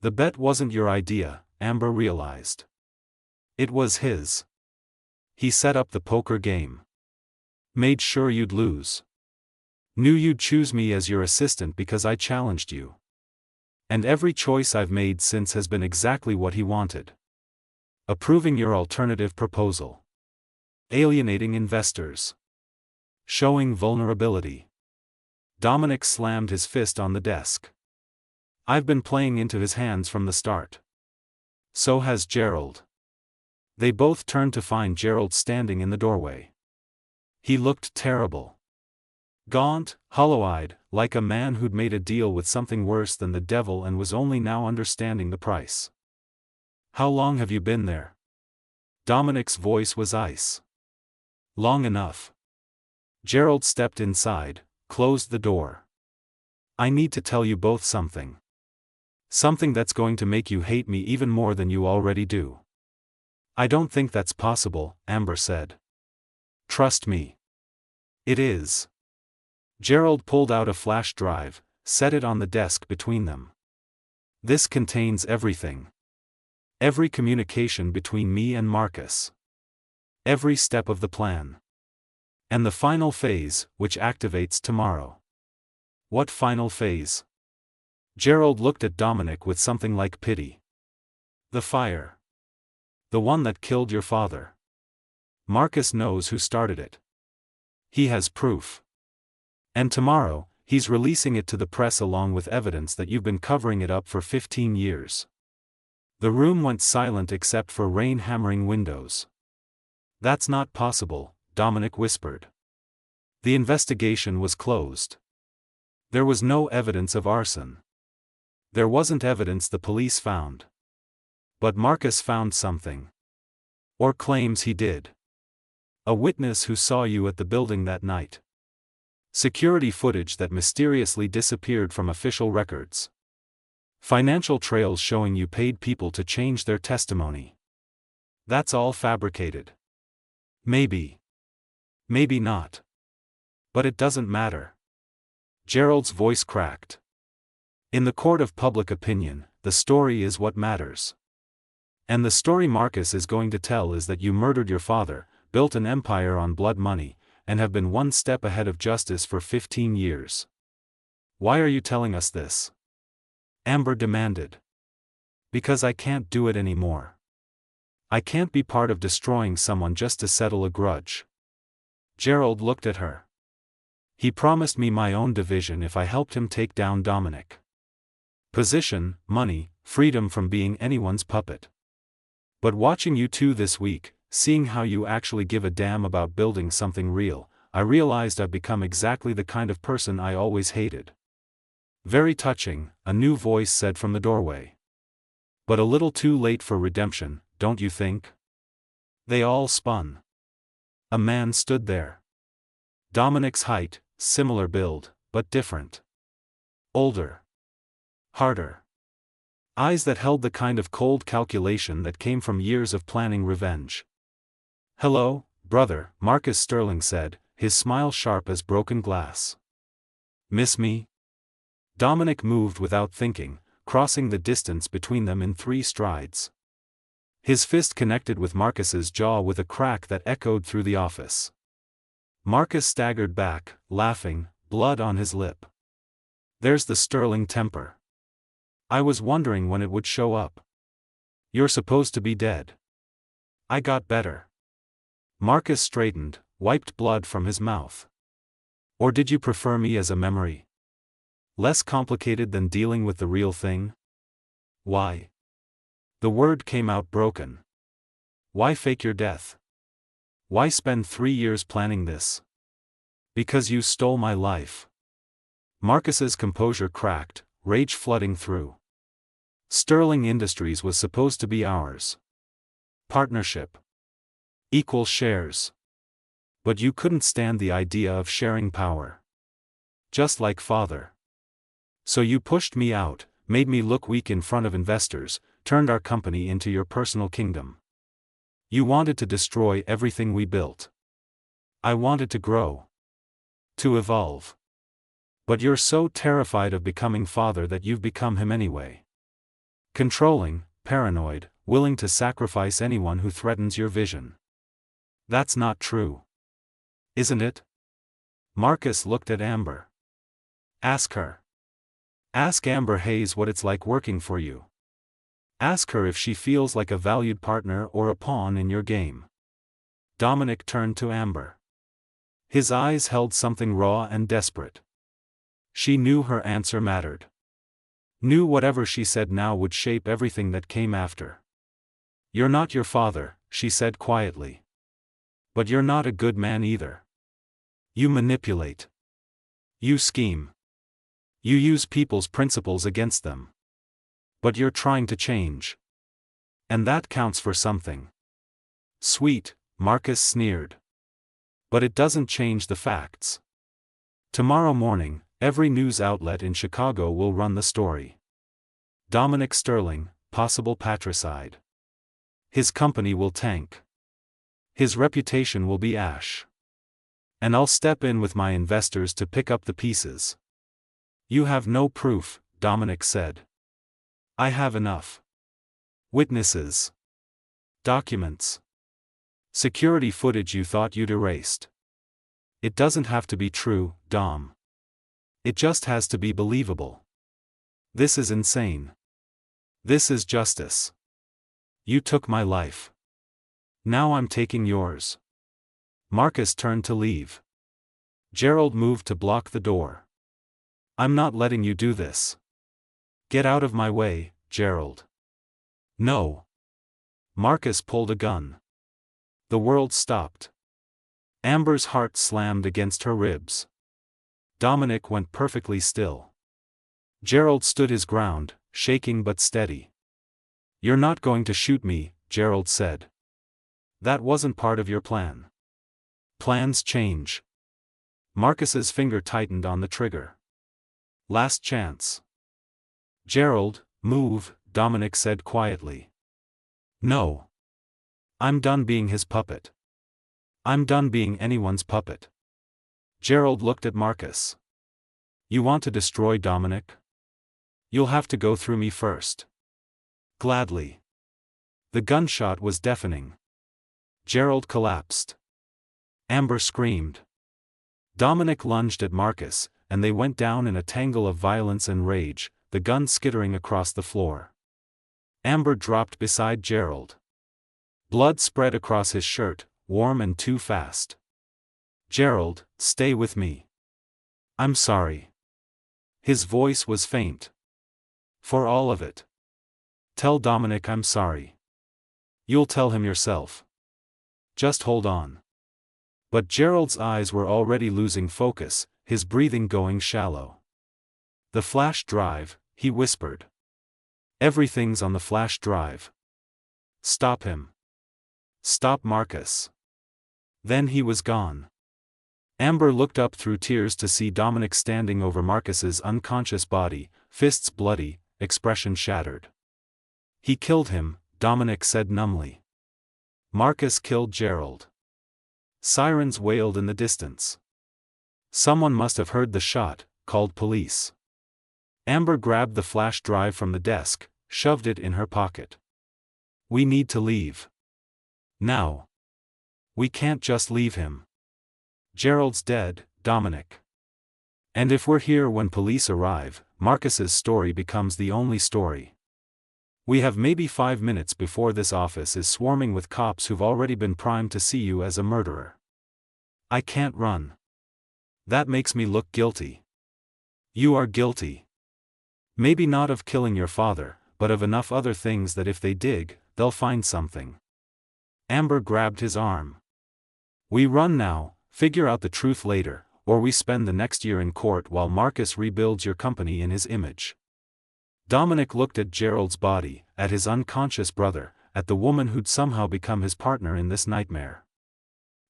The bet wasn't your idea, Amber realized. It was his. He set up the poker game. Made sure you'd lose. Knew you'd choose me as your assistant because I challenged you. And every choice I've made since has been exactly what he wanted. Approving your alternative proposal. Alienating investors. Showing vulnerability. Dominic slammed his fist on the desk. "I've been playing into his hands from the start. So has Gerald." They both turned to find Gerald standing in the doorway. He looked terrible. Gaunt, hollow-eyed, like a man who'd made a deal with something worse than the devil and was only now understanding the price. "How long have you been there?" Dominic's voice was ice. "Long enough." Gerald stepped inside, closed the door. "I need to tell you both something. Something that's going to make you hate me even more than you already do." "I don't think that's possible," Amber said. "Trust me. It is." Gerald pulled out a flash drive, set it on the desk between them. "This contains everything. Every communication between me and Marcus. Every step of the plan. And the final phase, which activates tomorrow." "What final phase?" Gerald looked at Dominic with something like pity. "The fire. The one that killed your father. Marcus knows who started it. He has proof. And tomorrow, he's releasing it to the press along with evidence that you've been covering it up for 15 years. The room went silent except for rain hammering windows. "That's not possible," Dominic whispered. "The investigation was closed. There was no evidence of arson. There wasn't evidence the police found. But Marcus found something. Or claims he did. A witness who saw you at the building that night. Security footage that mysteriously disappeared from official records. Financial trails showing you paid people to change their testimony. That's all fabricated. Maybe. Maybe not. But it doesn't matter." Gerald's voice cracked. "In the court of public opinion, the story is what matters. And the story Marcus is going to tell is that you murdered your father, built an empire on blood money, and have been one step ahead of justice for 15 years. Why are you telling us this?" Amber demanded. "Because I can't do it anymore. I can't be part of destroying someone just to settle a grudge." Gerald looked at her. "He promised me my own division if I helped him take down Dominic. Position, money, freedom from being anyone's puppet. But watching you two this week, seeing how you actually give a damn about building something real, I realized I've become exactly the kind of person I always hated." "Very touching," a new voice said from the doorway. "But a little too late for redemption, don't you think?" They all spun. A man stood there. Dominic's height, similar build, but different. Older. Harder. Eyes that held the kind of cold calculation that came from years of planning revenge. "Hello, brother," Marcus Sterling said, his smile sharp as broken glass. "Miss me?" Dominic moved without thinking, crossing the distance between them in 3 strides. His fist connected with Marcus's jaw with a crack that echoed through the office. Marcus staggered back, laughing, blood on his lip. "There's the Sterling temper. I was wondering when it would show up. You're supposed to be dead." "I got better." Marcus straightened, wiped blood from his mouth. "Or did you prefer me as a memory? Less complicated than dealing with the real thing?" "Why?" The word came out broken. "Why fake your death? Why spend 3 years planning this?" "Because you stole my life." Marcus's composure cracked, rage flooding through. Sterling Industries was supposed to be ours. Partnership. Equal shares. But you couldn't stand the idea of sharing power. Just like father. So you pushed me out, made me look weak in front of investors, turned our company into your personal kingdom. You wanted to destroy everything we built. I wanted to grow. To evolve. But you're so terrified of becoming father that you've become him anyway. Controlling, paranoid, willing to sacrifice anyone who threatens your vision. That's not true. Isn't it? Marcus looked at Amber. Ask her. Ask Amber Hayes what it's like working for you. Ask her if she feels like a valued partner or a pawn in your game. Dominic turned to Amber. His eyes held something raw and desperate. She knew her answer mattered. Knew whatever she said now would shape everything that came after. "You're not your father," she said quietly. "But you're not a good man either. You manipulate. You scheme. You use people's principles against them. But you're trying to change. And that counts for something." "Sweet," Marcus sneered. "But it doesn't change the facts. Tomorrow morning, every news outlet in Chicago will run the story. Dominic Sterling, possible patricide. His company will tank. His reputation will be ash. And I'll step in with my investors to pick up the pieces." "You have no proof," Dominic said. "I have enough. Witnesses. Documents. Security footage you thought you'd erased. It doesn't have to be true, Dom. It just has to be believable. This is insane. This is justice. You took my life. Now I'm taking yours." Marcus turned to leave. Gerald moved to block the door. "I'm not letting you do this. Get out of my way, Gerald." "No." Marcus pulled a gun. The world stopped. Amber's heart slammed against her ribs. Dominic went perfectly still. Gerald stood his ground, shaking but steady. "You're not going to shoot me," Gerald said. "That wasn't part of your plan. Plans change." Marcus's finger tightened on the trigger. "Last chance." "Gerald, move," Dominic said quietly. "No. I'm done being his puppet. I'm done being anyone's puppet." Gerald looked at Marcus. "You want to destroy Dominic? You'll have to go through me first." "Gladly." The gunshot was deafening. Gerald collapsed. Amber screamed. Dominic lunged at Marcus, and they went down in a tangle of violence and rage, the gun skittering across the floor. Amber dropped beside Gerald. Blood spread across his shirt, warm and too fast. "Gerald, stay with me. I'm sorry." His voice was faint. "For all of it. Tell Dominic I'm sorry. You'll tell him yourself. Just hold on." But Gerald's eyes were already losing focus, his breathing going shallow. "The flash drive," he whispered. "Everything's on the flash drive. Stop him. Stop Marcus." Then he was gone. Amber looked up through tears to see Dominic standing over Marcus's unconscious body, fists bloody, expression shattered. He killed him, Dominic said numbly. Marcus killed Gerald. Sirens wailed in the distance. Someone must have heard the shot, called police. Amber grabbed the flash drive from the desk, shoved it in her pocket. We need to leave. Now. We can't just leave him. Gerald's dead, Dominic. And if we're here when police arrive, Marcus's story becomes the only story. We have maybe 5 minutes before this office is swarming with cops who've already been primed to see you as a murderer. I can't run. That makes me look guilty. You are guilty. Maybe not of killing your father, but of enough other things that if they dig, they'll find something. Amber grabbed his arm. We run now, figure out the truth later, or we spend the next year in court while Marcus rebuilds your company in his image. Dominic looked at Gerald's body, at his unconscious brother, at the woman who'd somehow become his partner in this nightmare.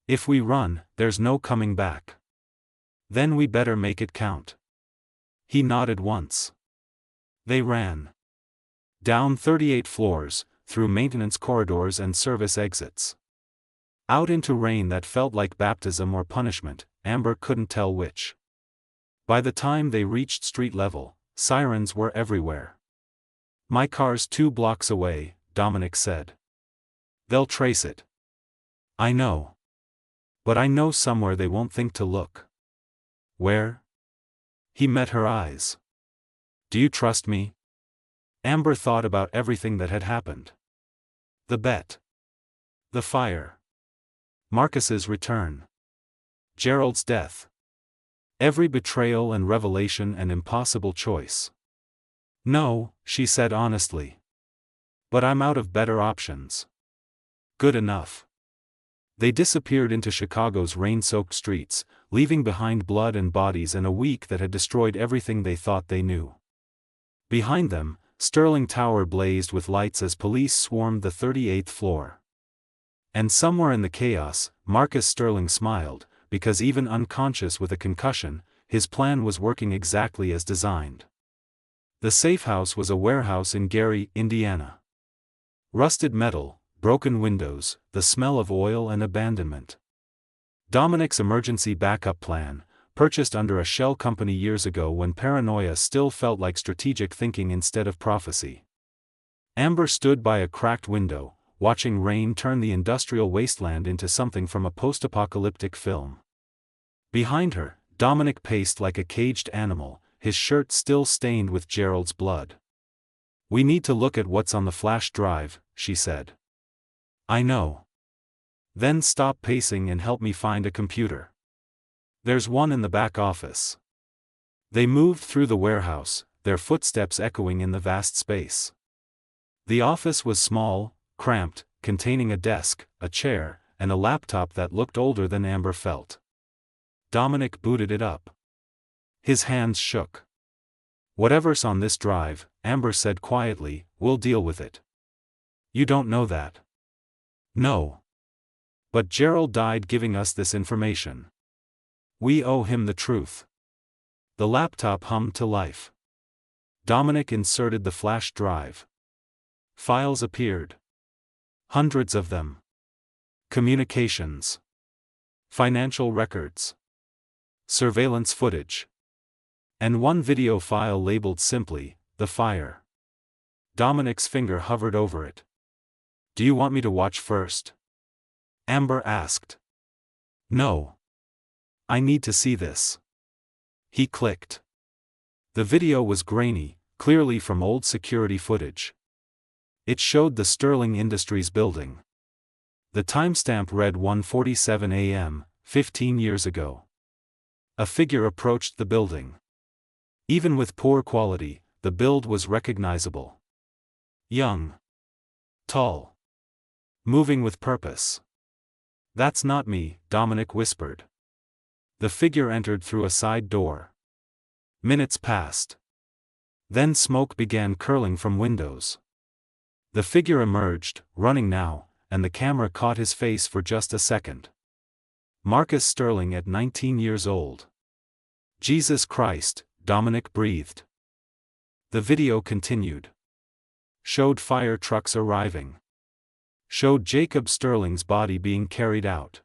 If we run, there's no coming back. Then we better make it count. He nodded once. They ran. Down 38 floors, through maintenance corridors and service exits. Out into rain that felt like baptism or punishment, Amber couldn't tell which. By the time they reached street level, sirens were everywhere. My car's 2 blocks away, Dominic said. They'll trace it. I know. But I know somewhere they won't think to look. Where? He met her eyes. Do you trust me? Amber thought about everything that had happened. The bet. The fire. Marcus's return. Gerald's death. Every betrayal and revelation and impossible choice. No, she said honestly. But I'm out of better options. Good enough. They disappeared into Chicago's rain-soaked streets, leaving behind blood and bodies and a week that had destroyed everything they thought they knew. Behind them, Sterling Tower blazed with lights as police swarmed the 38th floor. And somewhere in the chaos, Marcus Sterling smiled, because even unconscious with a concussion, his plan was working exactly as designed. The safe house was a warehouse in Gary, Indiana. Rusted metal, broken windows, the smell of oil and abandonment. Dominic's emergency backup plan, purchased under a shell company years ago when paranoia still felt like strategic thinking instead of prophecy. Amber stood by a cracked window, watching rain turn the industrial wasteland into something from a post-apocalyptic film. Behind her, Dominic paced like a caged animal, his shirt still stained with Gerald's blood. We need to look at what's on the flash drive, she said. I know. Then stop pacing and help me find a computer. There's one in the back office. They moved through the warehouse, their footsteps echoing in the vast space. The office was small, cramped, containing a desk, a chair, and a laptop that looked older than Amber felt. Dominic booted it up. His hands shook. Whatever's on this drive, Amber said quietly, we'll deal with it. You don't know that. No. But Gerald died giving us this information. We owe him the truth. The laptop hummed to life. Dominic inserted the flash drive. Files appeared. Hundreds of them. Communications. Financial records. Surveillance footage. And one video file labeled simply, The Fire. Dominic's finger hovered over it. Do you want me to watch first? Amber asked. No. I need to see this. He clicked. The video was grainy, clearly from old security footage. It showed the Sterling Industries building. The timestamp read 1:47 a.m., 15 years ago. A figure approached the building. Even with poor quality, the build was recognizable. Young. Tall. Moving with purpose. That's not me, Dominic whispered. The figure entered through a side door. Minutes passed. Then smoke began curling from windows. The figure emerged, running now, and the camera caught his face for just a second. Marcus Sterling at 19 years old. Jesus Christ, Dominic breathed. The video continued. Showed fire trucks arriving. Showed Jacob Sterling's body being carried out.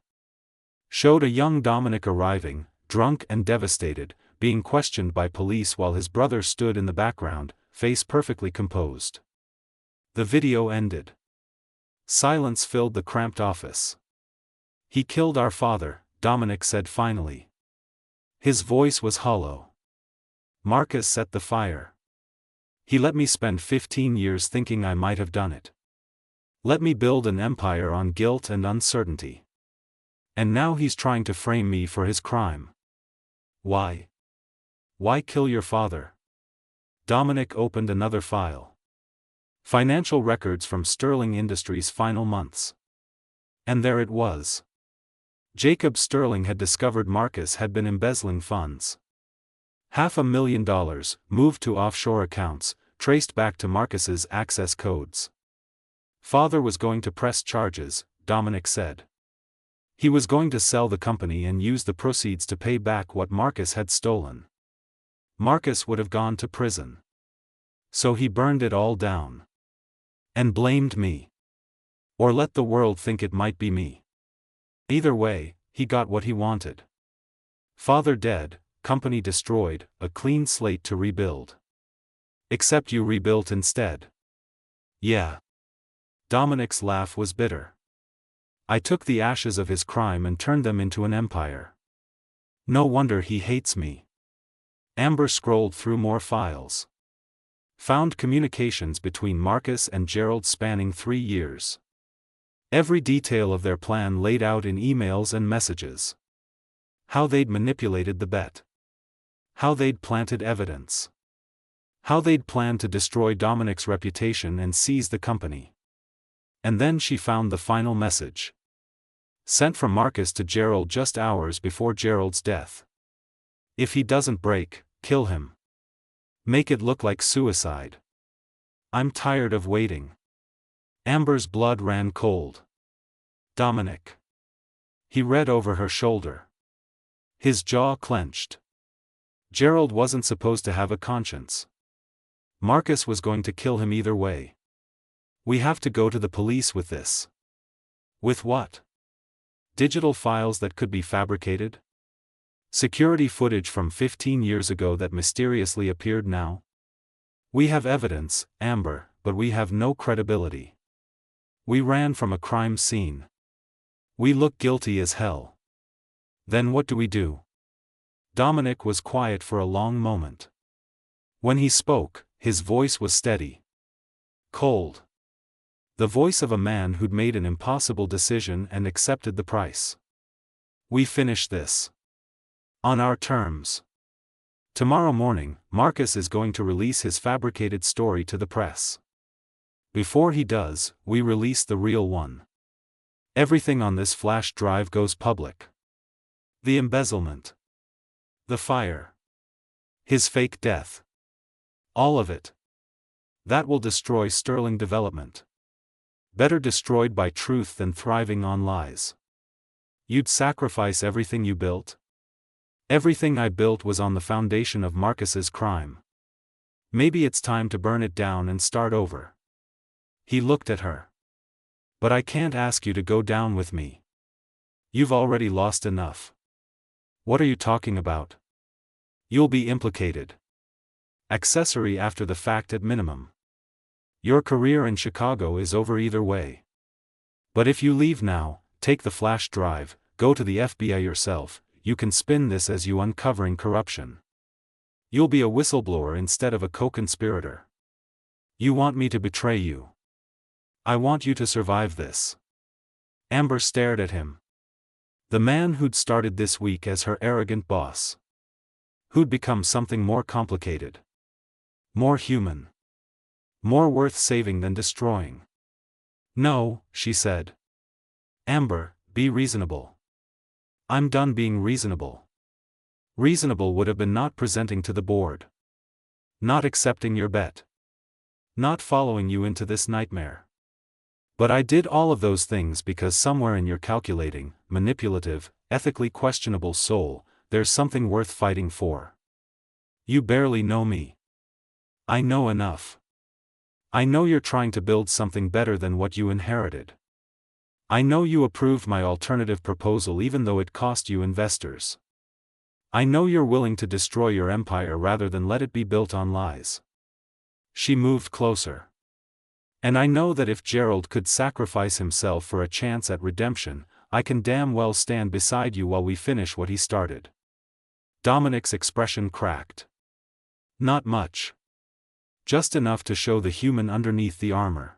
Showed a young Dominic arriving, drunk and devastated, being questioned by police while his brother stood in the background, face perfectly composed. The video ended. Silence filled the cramped office. "He killed our father," Dominic said finally. His voice was hollow. "Marcus set the fire. He let me spend 15 years thinking I might have done it. Let me build an empire on guilt and uncertainty. And now he's trying to frame me for his crime. Why? Why kill your father?" Dominic opened another file. Financial records from Sterling Industries' final months. And there it was. Jacob Sterling had discovered Marcus had been embezzling funds. $500,000, moved to offshore accounts, traced back to Marcus's access codes. Father was going to press charges, Dominic said. He was going to sell the company and use the proceeds to pay back what Marcus had stolen. Marcus would have gone to prison. So he burned it all down. And blamed me. Or let the world think it might be me. Either way, he got what he wanted. Father dead, company destroyed, a clean slate to rebuild. Except you rebuilt instead. Yeah. Dominic's laugh was bitter. I took the ashes of his crime and turned them into an empire. No wonder he hates me. Amber scrolled through more files. Found communications between Marcus and Gerald spanning 3 years. Every detail of their plan laid out in emails and messages. How they'd manipulated the bet. How they'd planted evidence. How they'd planned to destroy Dominic's reputation and seize the company. And then she found the final message. Sent from Marcus to Gerald just hours before Gerald's death. If he doesn't break, kill him. Make it look like suicide. I'm tired of waiting. Amber's blood ran cold. Dominic. He read over her shoulder. His jaw clenched. Gerald wasn't supposed to have a conscience. Marcus was going to kill him either way. We have to go to the police with this. With what? Digital files that could be fabricated? Security footage from 15 years ago that mysteriously appeared now? We have evidence, Amber, but we have no credibility. We ran from a crime scene. We look guilty as hell. Then what do we do? Dominic was quiet for a long moment. When he spoke, his voice was steady. Cold. The voice of a man who'd made an impossible decision and accepted the price. We finish this. On our terms. Tomorrow morning, Marcus is going to release his fabricated story to the press. Before he does, we release the real one. Everything on this flash drive goes public. The embezzlement. The fire. His fake death. All of it. That will destroy Sterling development. Better destroyed by truth than thriving on lies. You'd sacrifice everything you built? Everything I built was on the foundation of Marcus's crime. Maybe it's time to burn it down and start over. He looked at her. But I can't ask you to go down with me. You've already lost enough. What are you talking about? You'll be implicated. Accessory after the fact at minimum. Your career in Chicago is over either way. But if you leave now, take the flash drive, go to the FBI yourself, you can spin this as you uncovering corruption. You'll be a whistleblower instead of a co-conspirator. You want me to betray you. I want you to survive this. Amber stared at him. The man who'd started this week as her arrogant boss. Who'd become something more complicated. More human. More worth saving than destroying. No, she said. Amber, be reasonable. I'm done being reasonable. Reasonable would have been not presenting to the board. Not accepting your bet. Not following you into this nightmare. But I did all of those things because somewhere in your calculating, manipulative, ethically questionable soul, there's something worth fighting for. You barely know me. I know enough. I know you're trying to build something better than what you inherited. I know you approved my alternative proposal even though it cost you investors. I know you're willing to destroy your empire rather than let it be built on lies. She moved closer. And I know that if Gerald could sacrifice himself for a chance at redemption, I can damn well stand beside you while we finish what he started. Dominic's expression cracked. Not much. Just enough to show the human underneath the armor.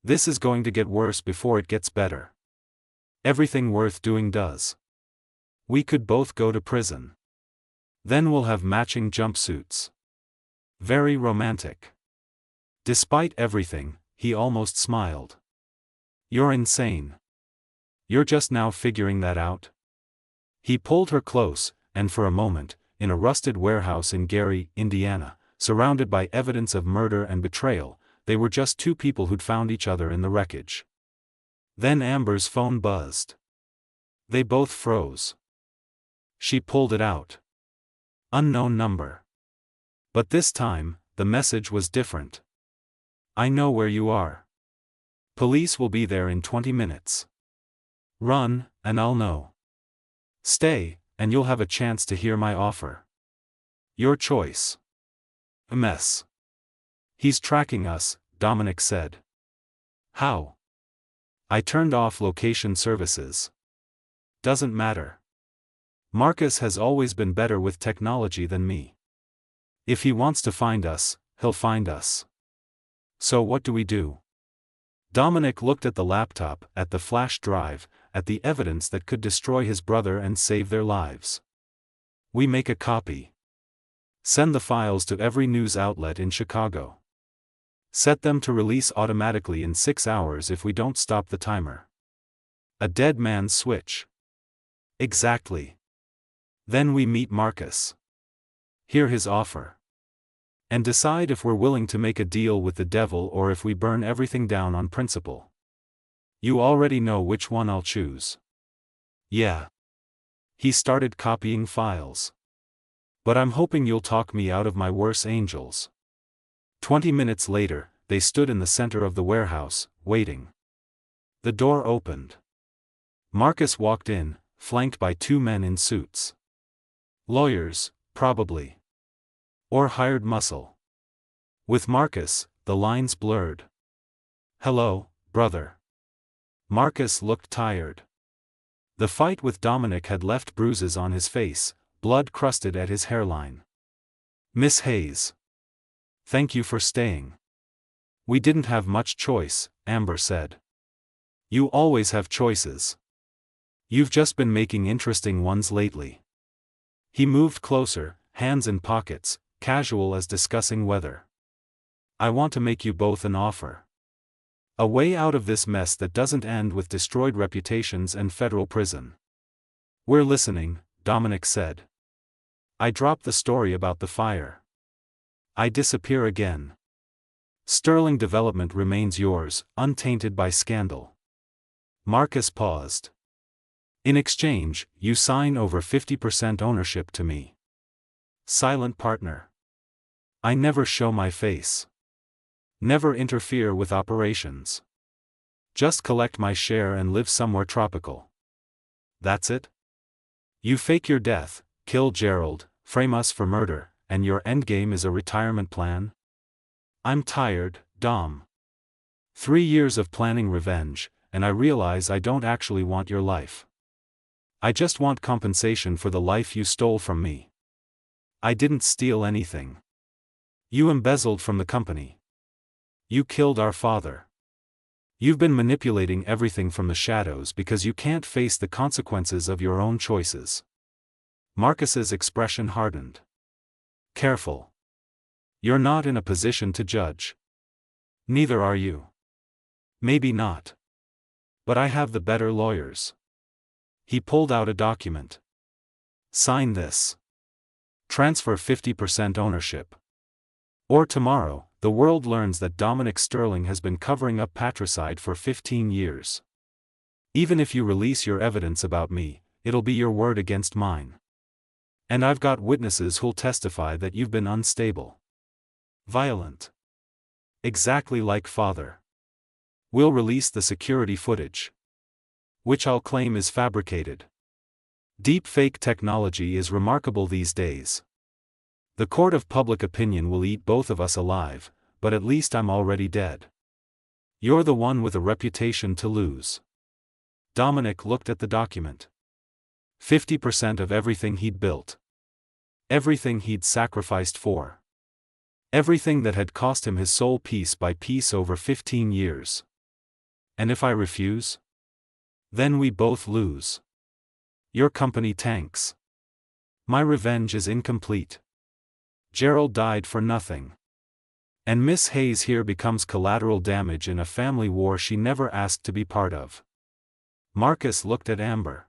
This is going to get worse before it gets better. Everything worth doing does. We could both go to prison. Then we'll have matching jumpsuits. Very romantic. Despite everything, he almost smiled. You're insane. You're just now figuring that out? He pulled her close, and for a moment, in a rusted warehouse in Gary, Indiana, surrounded by evidence of murder and betrayal, they were just two people who'd found each other in the wreckage. Then Amber's phone buzzed. They both froze. She pulled it out. Unknown number. But this time, the message was different. I know where you are. Police will be there in 20 minutes. Run, and I'll know. Stay, and you'll have a chance to hear my offer. Your choice. A mess. He's tracking us, Dominic said. How? I turned off location services. Doesn't matter. Marcus has always been better with technology than me. If he wants to find us, he'll find us. So what do we do? Dominic looked at the laptop, at the flash drive, at the evidence that could destroy his brother and save their lives. We make a copy. Send the files to every news outlet in Chicago. Set them to release automatically in 6 hours if we don't stop the timer. A dead man's switch. Exactly. Then we meet Marcus. Hear his offer. And decide if we're willing to make a deal with the devil or if we burn everything down on principle. You already know which one I'll choose. Yeah. He started copying files. But I'm hoping you'll talk me out of my worst angels. 20 minutes later, they stood in the center of the warehouse, waiting. The door opened. Marcus walked in, flanked by two men in suits. Lawyers, probably. Or hired muscle. With Marcus, the lines blurred. Hello, brother. Marcus looked tired. The fight with Dominic had left bruises on his face, blood crusted at his hairline. Miss Hayes. Thank you for staying. We didn't have much choice, Amber said. You always have choices. You've just been making interesting ones lately. He moved closer, hands in pockets, casual as discussing weather. I want to make you both an offer. A way out of this mess that doesn't end with destroyed reputations and federal prison. We're listening, Dominic said. I dropped the story about the fire. I disappear again. Sterling Development remains yours, untainted by scandal. Marcus paused. In exchange, you sign over 50% ownership to me. Silent partner. I never show my face. Never interfere with operations. Just collect my share and live somewhere tropical. That's it? You fake your death, kill Gerald, frame us for murder, and your endgame is a retirement plan? I'm tired, Dom. 3 years of planning revenge, and I realize I don't actually want your life. I just want compensation for the life you stole from me. I didn't steal anything. You embezzled from the company. You killed our father. You've been manipulating everything from the shadows because you can't face the consequences of your own choices. Marcus's expression hardened. Careful. You're not in a position to judge. Neither are you. Maybe not. But I have the better lawyers. He pulled out a document. Sign this. Transfer 50% ownership. Or tomorrow, the world learns that Dominic Sterling has been covering up patricide for 15 years. Even if you release your evidence about me, it'll be your word against mine. And I've got witnesses who'll testify that you've been unstable. Violent. Exactly like father. We'll release the security footage, which I'll claim is fabricated. Deepfake technology is remarkable these days. The court of public opinion will eat both of us alive, but at least I'm already dead. You're the one with a reputation to lose. Dominic looked at the document. 50% of everything he'd built. Everything he'd sacrificed for. Everything that had cost him his soul piece by piece over 15 years. And if I refuse? Then we both lose. Your company tanks. My revenge is incomplete. Gerald died for nothing. And Miss Hayes here becomes collateral damage in a family war she never asked to be part of. Marcus looked at Amber.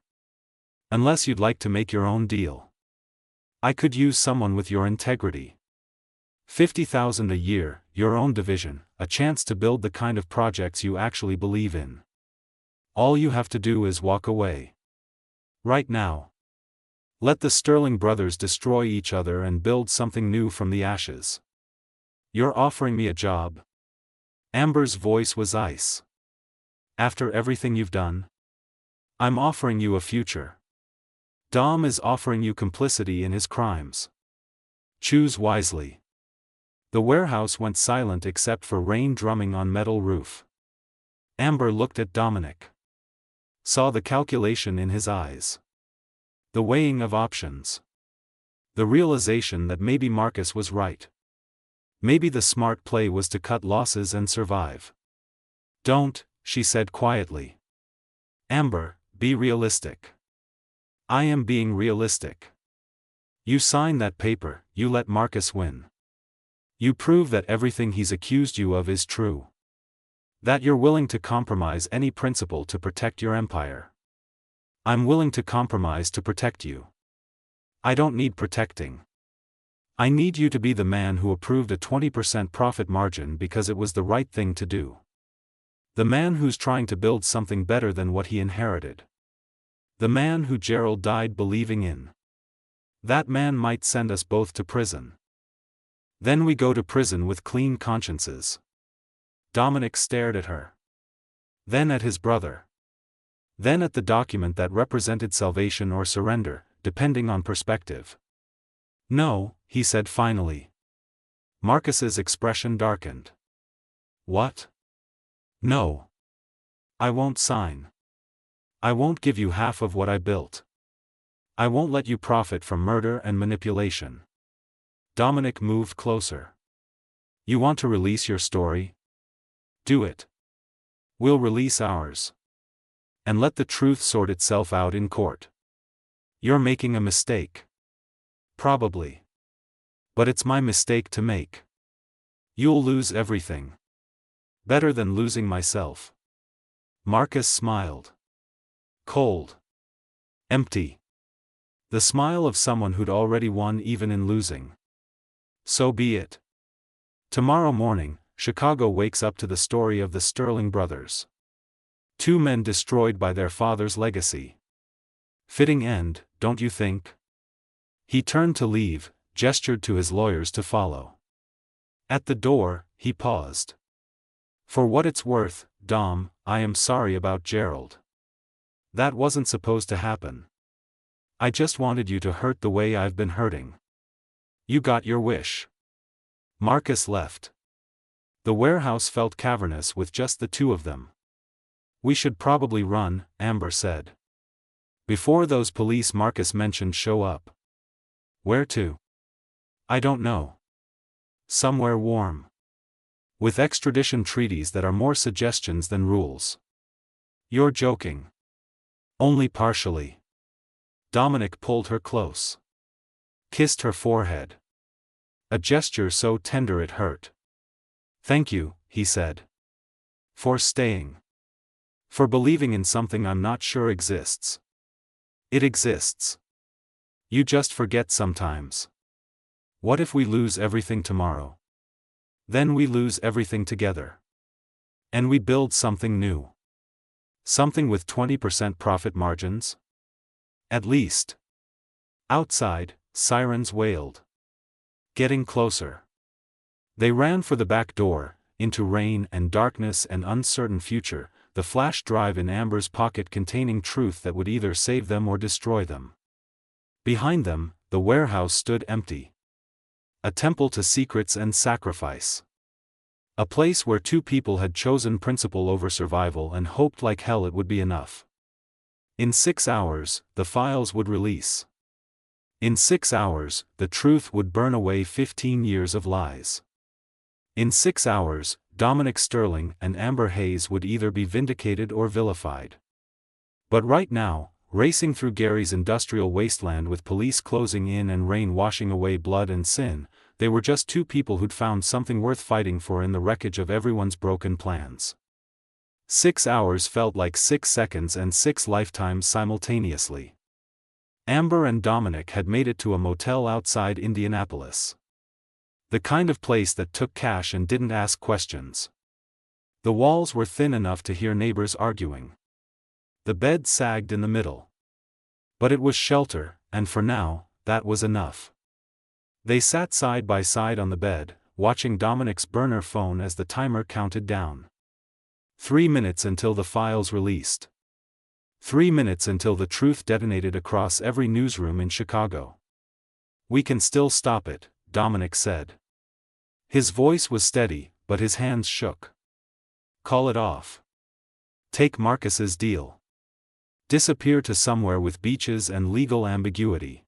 Unless you'd like to make your own deal. I could use someone with your integrity. 50,000 a year, your own division, a chance to build the kind of projects you actually believe in. All you have to do is walk away. Right now. Let the Sterling brothers destroy each other and build something new from the ashes. You're offering me a job? Amber's voice was ice. After everything you've done? I'm offering you a future. Dom is offering you complicity in his crimes. Choose wisely. The warehouse went silent except for rain drumming on metal roof. Amber looked at Dominic. Saw the calculation in his eyes. The weighing of options. The realization that maybe Marcus was right. Maybe the smart play was to cut losses and survive. Don't, she said quietly. Amber, be realistic. I am being realistic. You sign that paper, you let Marcus win. You prove that everything he's accused you of is true. That you're willing to compromise any principle to protect your empire. I'm willing to compromise to protect you. I don't need protecting. I need you to be the man who approved a 20% profit margin because it was the right thing to do. The man who's trying to build something better than what he inherited. The man who Gerald died believing in. That man might send us both to prison. Then we go to prison with clean consciences. Dominic stared at her. Then at his brother. Then at the document that represented salvation or surrender, depending on perspective. No, he said finally. Marcus's expression darkened. What? No. I won't sign. I won't give you half of what I built. I won't let you profit from murder and manipulation. Dominic moved closer. You want to release your story? Do it. We'll release ours. And let the truth sort itself out in court. You're making a mistake. Probably. But it's my mistake to make. You'll lose everything. Better than losing myself. Marcus smiled. Cold. Empty. The smile of someone who'd already won even in losing. So be it. Tomorrow morning, Chicago wakes up to the story of the Sterling brothers. Two men destroyed by their father's legacy. Fitting end, don't you think? He turned to leave, gestured to his lawyers to follow. At the door, he paused. For what it's worth, Dom, I am sorry about Gerald. That wasn't supposed to happen. I just wanted you to hurt the way I've been hurting. You got your wish. Marcus left. The warehouse felt cavernous with just the two of them. We should probably run, Amber said. Before those police Marcus mentioned show up. Where to? I don't know. Somewhere warm. With extradition treaties that are more suggestions than rules. You're joking. Only partially. Dominic pulled her close. Kissed her forehead. A gesture so tender it hurt. Thank you, he said. For staying. For believing in something I'm not sure exists. It exists. You just forget sometimes. What if we lose everything tomorrow? Then we lose everything together. And we build something new. Something with 20% profit margins? At least. Outside, sirens wailed. Getting closer. They ran for the back door, into rain and darkness and uncertain future, the flash drive in Amber's pocket containing truth that would either save them or destroy them. Behind them, the warehouse stood empty. A temple to secrets and sacrifice. A place where two people had chosen principle over survival and hoped like hell it would be enough. In 6 hours, the files would release. In 6 hours, the truth would burn away 15 years of lies. In 6 hours, Dominic Sterling and Amber Hayes would either be vindicated or vilified. But right now, racing through Gary's industrial wasteland with police closing in and rain washing away blood and sin, they were just two people who'd found something worth fighting for in the wreckage of everyone's broken plans. 6 hours felt like 6 seconds and 6 lifetimes simultaneously. Amber and Dominic had made it to a motel outside Indianapolis. The kind of place that took cash and didn't ask questions. The walls were thin enough to hear neighbors arguing. The bed sagged in the middle. But it was shelter, and for now, that was enough. They sat side by side on the bed, watching Dominic's burner phone as the timer counted down. 3 minutes until the files released. 3 minutes until the truth detonated across every newsroom in Chicago. "We can still stop it," Dominic said. His voice was steady, but his hands shook. "Call it off. Take Marcus's deal. Disappear to somewhere with beaches and legal ambiguity.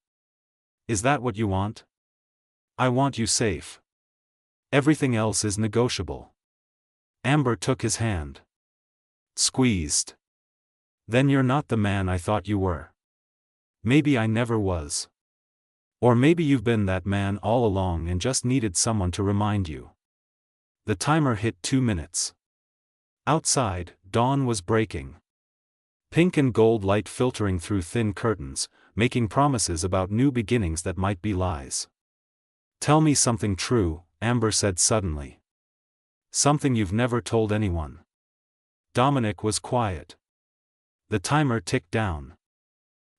Is that what you want? I want you safe. Everything else is negotiable." Amber took his hand. Squeezed. "Then you're not the man I thought you were. Maybe I never was. Or maybe you've been that man all along and just needed someone to remind you." The timer hit 2 minutes. Outside, dawn was breaking. Pink and gold light filtering through thin curtains, making promises about new beginnings that might be lies. "Tell me something true," Amber said suddenly. "Something you've never told anyone." Dominic was quiet. The timer ticked down.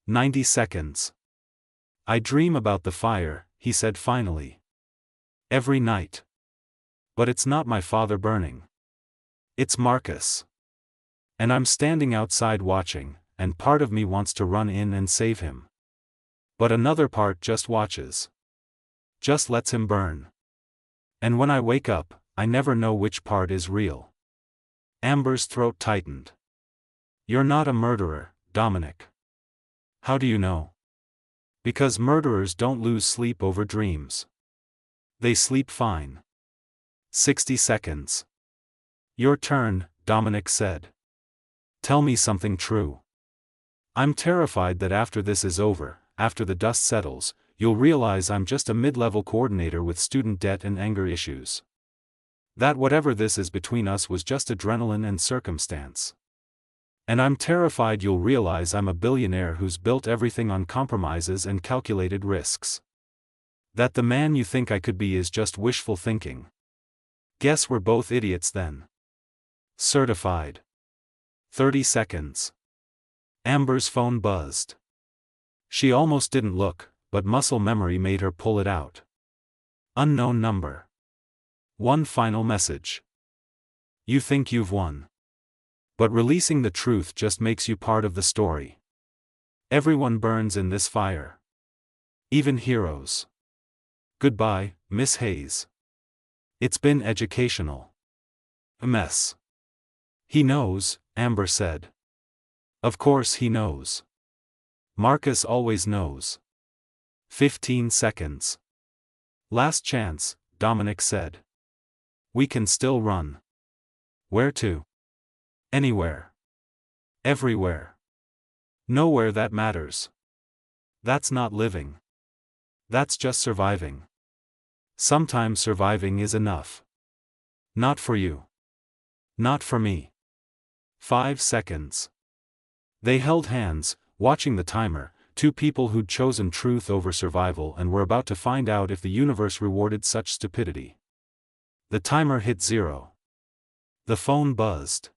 90 seconds. "I dream about the fire," he said finally. "Every night. But it's not my father burning. It's Marcus. And I'm standing outside watching, and part of me wants to run in and save him. But another part just watches. Just lets him burn. And when I wake up, I never know which part is real." Amber's throat tightened. "You're not a murderer, Dominic." "How do you know?" "Because murderers don't lose sleep over dreams. They sleep fine." 60 seconds. "Your turn," Dominic said. "Tell me something true. I'm terrified that after this is over, after the dust settles, you'll realize I'm just a mid-level coordinator with student debt and anger issues. That whatever this is between us was just adrenaline and circumstance. And I'm terrified you'll realize I'm a billionaire who's built everything on compromises and calculated risks. That the man you think I could be is just wishful thinking. Guess we're both idiots then. Certified." 30 seconds. Amber's phone buzzed. She almost didn't look, but muscle memory made her pull it out. Unknown number. One final message. "You think you've won. But releasing the truth just makes you part of the story. Everyone burns in this fire. Even heroes. Goodbye, Miss Hayes. It's been educational." A mess. "He knows," Amber said. "Of course he knows. Marcus always knows." 15 seconds. "Last chance," Dominic said. "We can still run." "Where to?" "Anywhere. Everywhere. Nowhere that matters. That's not living. That's just surviving. Sometimes surviving is enough. Not for you. Not for me." 5 seconds. They held hands, watching the timer, two people who'd chosen truth over survival and were about to find out if the universe rewarded such stupidity. The timer hit 0. The phone buzzed.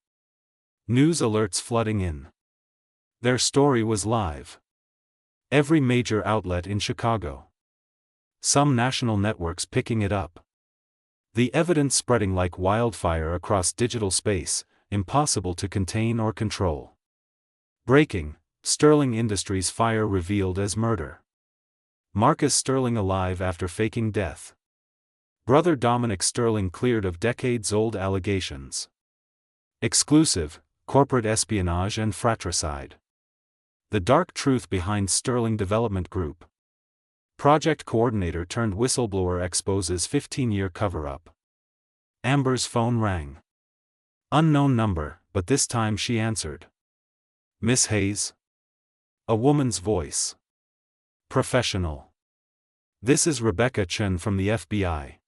News alerts flooding in. Their story was live. Every major outlet in Chicago. Some national networks picking it up. The evidence spreading like wildfire across digital space, impossible to contain or control. Breaking: Sterling Industries fire revealed as murder. Marcus Sterling alive after faking death. Brother Dominic Sterling cleared of decades-old allegations. Exclusive: corporate espionage and fratricide. The dark truth behind Sterling Development Group. Project coordinator turned whistleblower exposes 15-year cover-up. Amber's phone rang. Unknown number, but this time she answered. Miss Hayes? A woman's voice. Professional. This is Rebecca Chen from the FBI.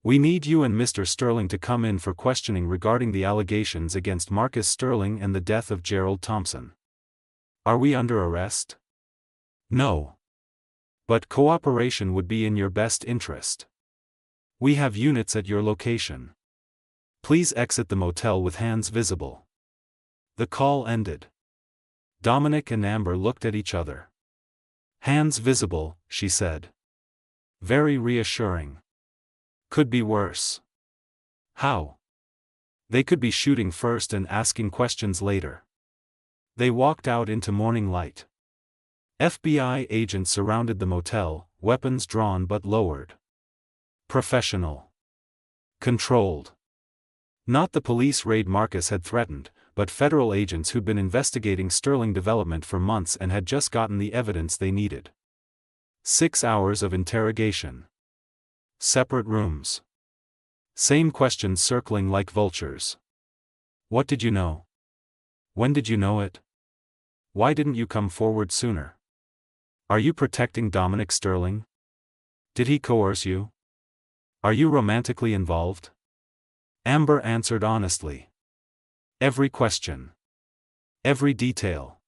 We need you and Mr. Sterling to come in for questioning regarding the allegations against Marcus Sterling and the death of Gerald Thompson. Are we under arrest? No. But cooperation would be in your best interest. We have units at your location. Please exit the motel with hands visible. The call ended. Dominic and Amber looked at each other. Hands visible, she said. Very reassuring. Could be worse. How? They could be shooting first and asking questions later. They walked out into morning light. FBI agents surrounded the motel, weapons drawn but lowered. Professional. Controlled. Not the police raid Marcus had threatened, but federal agents who'd been investigating Sterling Development for months and had just gotten the evidence they needed. 6 hours of interrogation. Separate rooms. Same questions circling like vultures. What did you know? When did you know it? Why didn't you come forward sooner? Are you protecting Dominic Sterling? Did he coerce you? Are you romantically involved? Amber answered honestly. Every question. Every detail.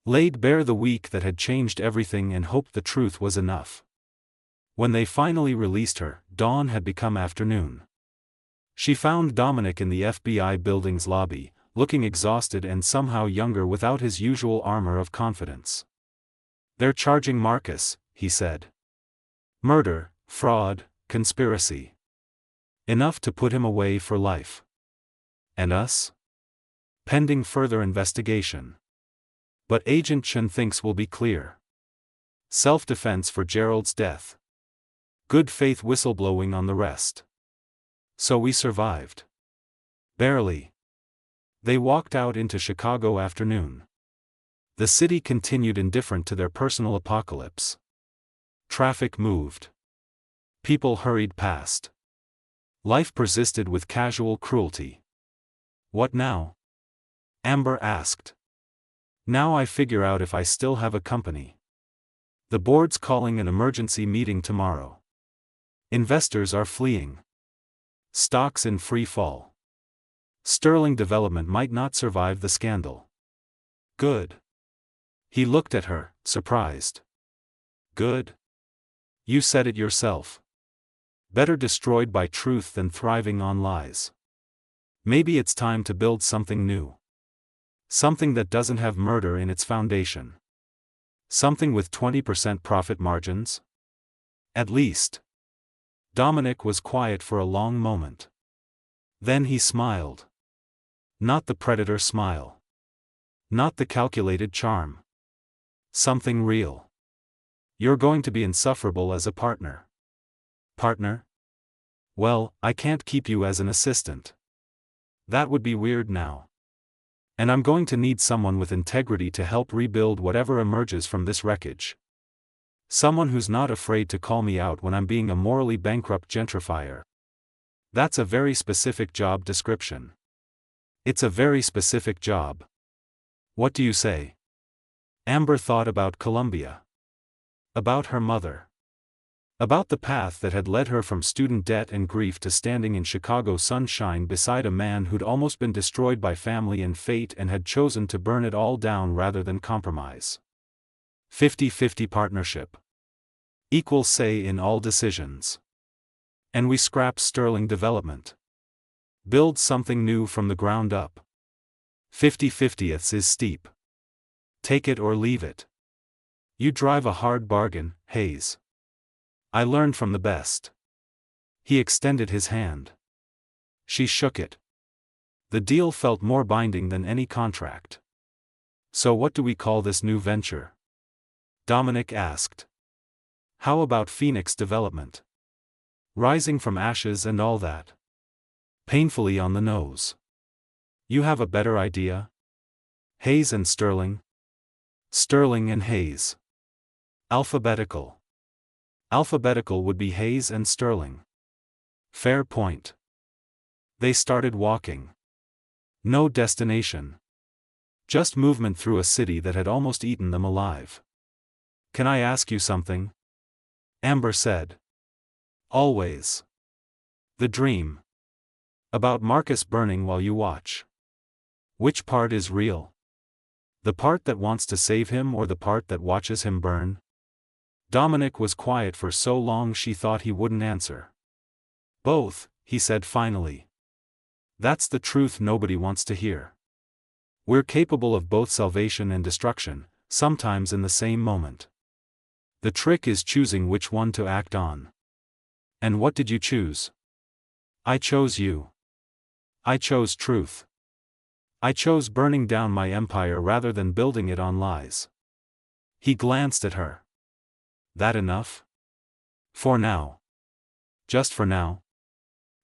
Laid bare the week that had changed everything and hoped the truth was enough. When they finally released her, dawn had become afternoon. She found Dominic in the FBI building's lobby, looking exhausted and somehow younger without his usual armor of confidence. They're charging Marcus, he said. Murder, fraud, conspiracy. Enough to put him away for life. And us? Pending further investigation. But Agent Chen thinks we'll be clear. Self-defense for Gerald's death. Good faith whistleblowing on the rest. So we survived. Barely. They walked out into Chicago afternoon. The city continued indifferent to their personal apocalypse. Traffic moved. People hurried past. Life persisted with casual cruelty. What now? Amber asked. Now I figure out if I still have a company. The board's calling an emergency meeting tomorrow. Investors are fleeing. Stocks in free fall. Sterling Development might not survive the scandal. Good. He looked at her, surprised. Good? You said it yourself. Better destroyed by truth than thriving on lies. Maybe it's time to build something new. Something that doesn't have murder in its foundation. Something with 20% profit margins? At least. Dominic was quiet for a long moment. Then he smiled. Not the predator smile. Not the calculated charm. Something real. You're going to be insufferable as a partner. Partner? Well, I can't keep you as an assistant. That would be weird now. And I'm going to need someone with integrity to help rebuild whatever emerges from this wreckage. Someone who's not afraid to call me out when I'm being a morally bankrupt gentrifier. That's a very specific job description. It's a very specific job. What do you say? Amber thought about Columbia. About her mother. About the path that had led her from student debt and grief to standing in Chicago sunshine beside a man who'd almost been destroyed by family and fate and had chosen to burn it all down rather than compromise. 50-50 partnership. Equal say in all decisions. And we scrap Sterling Development. Build something new from the ground up. 50-50ths is steep. Take it or leave it. You drive a hard bargain, Hayes. I learned from the best. He extended his hand. She shook it. The deal felt more binding than any contract. So what do we call this new venture? Dominic asked. How about Phoenix Development? Rising from ashes and all that. Painfully on the nose. You have a better idea? Hayes and Sterling? Sterling and Hayes. Alphabetical. Alphabetical would be Hayes and Sterling. Fair point. They started walking. No destination. Just movement through a city that had almost eaten them alive. Can I ask you something? Amber said. Always. The dream. About Marcus burning while you watch. Which part is real? The part that wants to save him or the part that watches him burn? Dominic was quiet for so long she thought he wouldn't answer. Both, he said finally. That's the truth nobody wants to hear. We're capable of both salvation and destruction, sometimes in the same moment. The trick is choosing which one to act on. And what did you choose? I chose you. I chose truth. I chose burning down my empire rather than building it on lies. He glanced at her. That enough? For now. Just for now.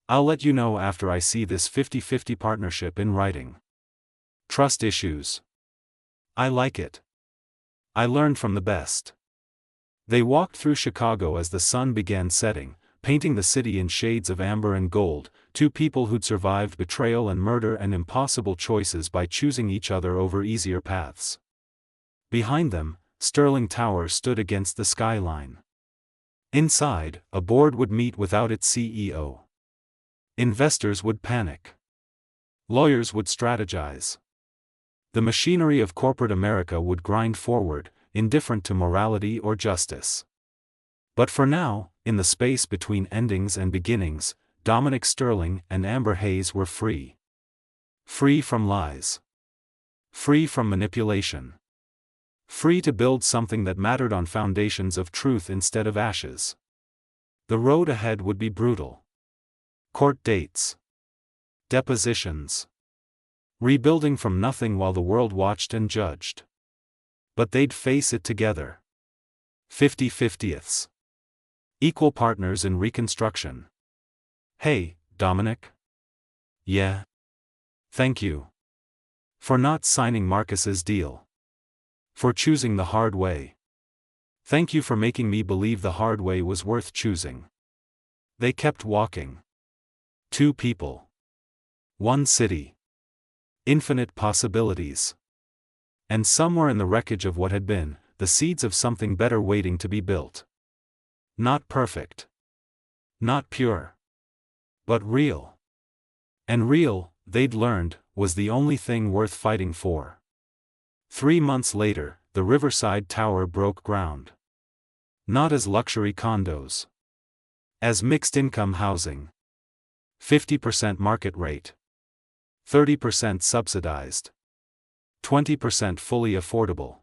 I'll let you know after I see this 50-50 partnership in writing. Trust issues. I like it. I learned from the best. They walked through Chicago as the sun began setting, painting the city in shades of amber and gold, two people who'd survived betrayal and murder and impossible choices by choosing each other over easier paths. Behind them, Sterling Tower stood against the skyline. Inside, a board would meet without its CEO. Investors would panic. Lawyers would strategize. The machinery of corporate America would grind forward, indifferent to morality or justice. But for now, in the space between endings and beginnings, Dominic Sterling and Amber Hayes were free. Free from lies. Free from manipulation. Free to build something that mattered on foundations of truth instead of ashes. The road ahead would be brutal. Court dates. Depositions. Rebuilding from nothing while the world watched and judged. But they'd face it together. 50-50ths. Equal partners in reconstruction. Hey, Dominic? Yeah? Thank you. For not signing Marcus's deal. For choosing the hard way. Thank you for making me believe the hard way was worth choosing. They kept walking. Two people. One city. Infinite possibilities. And somewhere in the wreckage of what had been, the seeds of something better waiting to be built. Not perfect. Not pure. But real. And real, they'd learned, was the only thing worth fighting for. 3 months later, the Riverside Tower broke ground. Not as luxury condos. As mixed-income housing. 50% market rate. 30% subsidized. 20% fully affordable.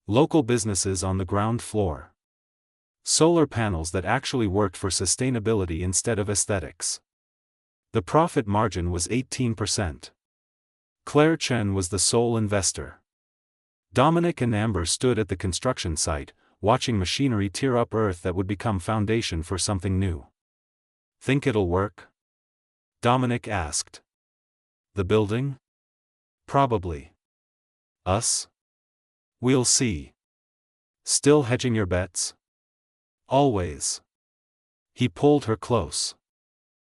Local businesses on the ground floor. Solar panels that actually worked for sustainability instead of aesthetics. The profit margin was 18%. Claire Chen was the sole investor. Dominic and Amber stood at the construction site, watching machinery tear up earth that would become foundation for something new. Think it'll work? Dominic asked. The building? Probably. Us? We'll see. Still hedging your bets? Always. He pulled her close.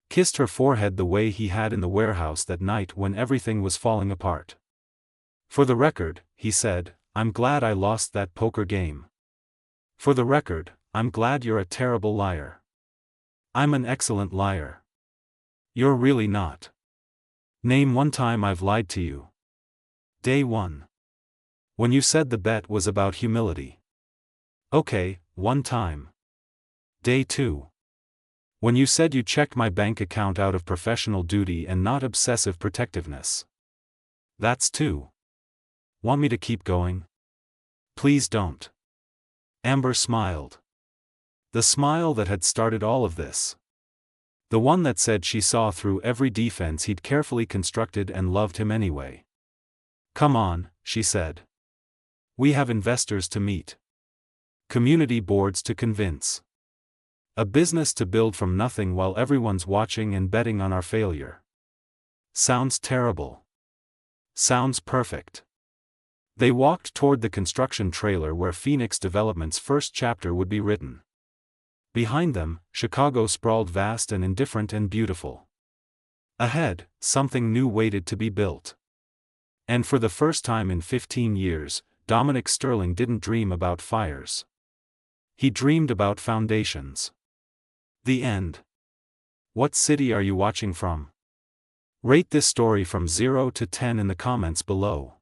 Kissed her forehead the way he had in the warehouse that night when everything was falling apart. For the record, he said, I'm glad I lost that poker game. For the record, I'm glad you're a terrible liar. I'm an excellent liar. You're really not. Name one time I've lied to you. Day 1. When you said the bet was about humility. Okay, one time. Day 2. When you said you checked my bank account out of professional duty and not obsessive protectiveness. That's 2. Want me to keep going? Please don't. Amber smiled. The smile that had started all of this. The one that said she saw through every defense he'd carefully constructed and loved him anyway. "Come on," she said. "We have investors to meet. Community boards to convince. A business to build from nothing while everyone's watching and betting on our failure." Sounds terrible. Sounds perfect. They walked toward the construction trailer where Phoenix Development's first chapter would be written. Behind them, Chicago sprawled vast and indifferent and beautiful. Ahead, something new waited to be built. And for the first time in 15 years, Dominic Sterling didn't dream about fires. He dreamed about foundations. The end. What city are you watching from? Rate this story from 0 to 10 in the comments below.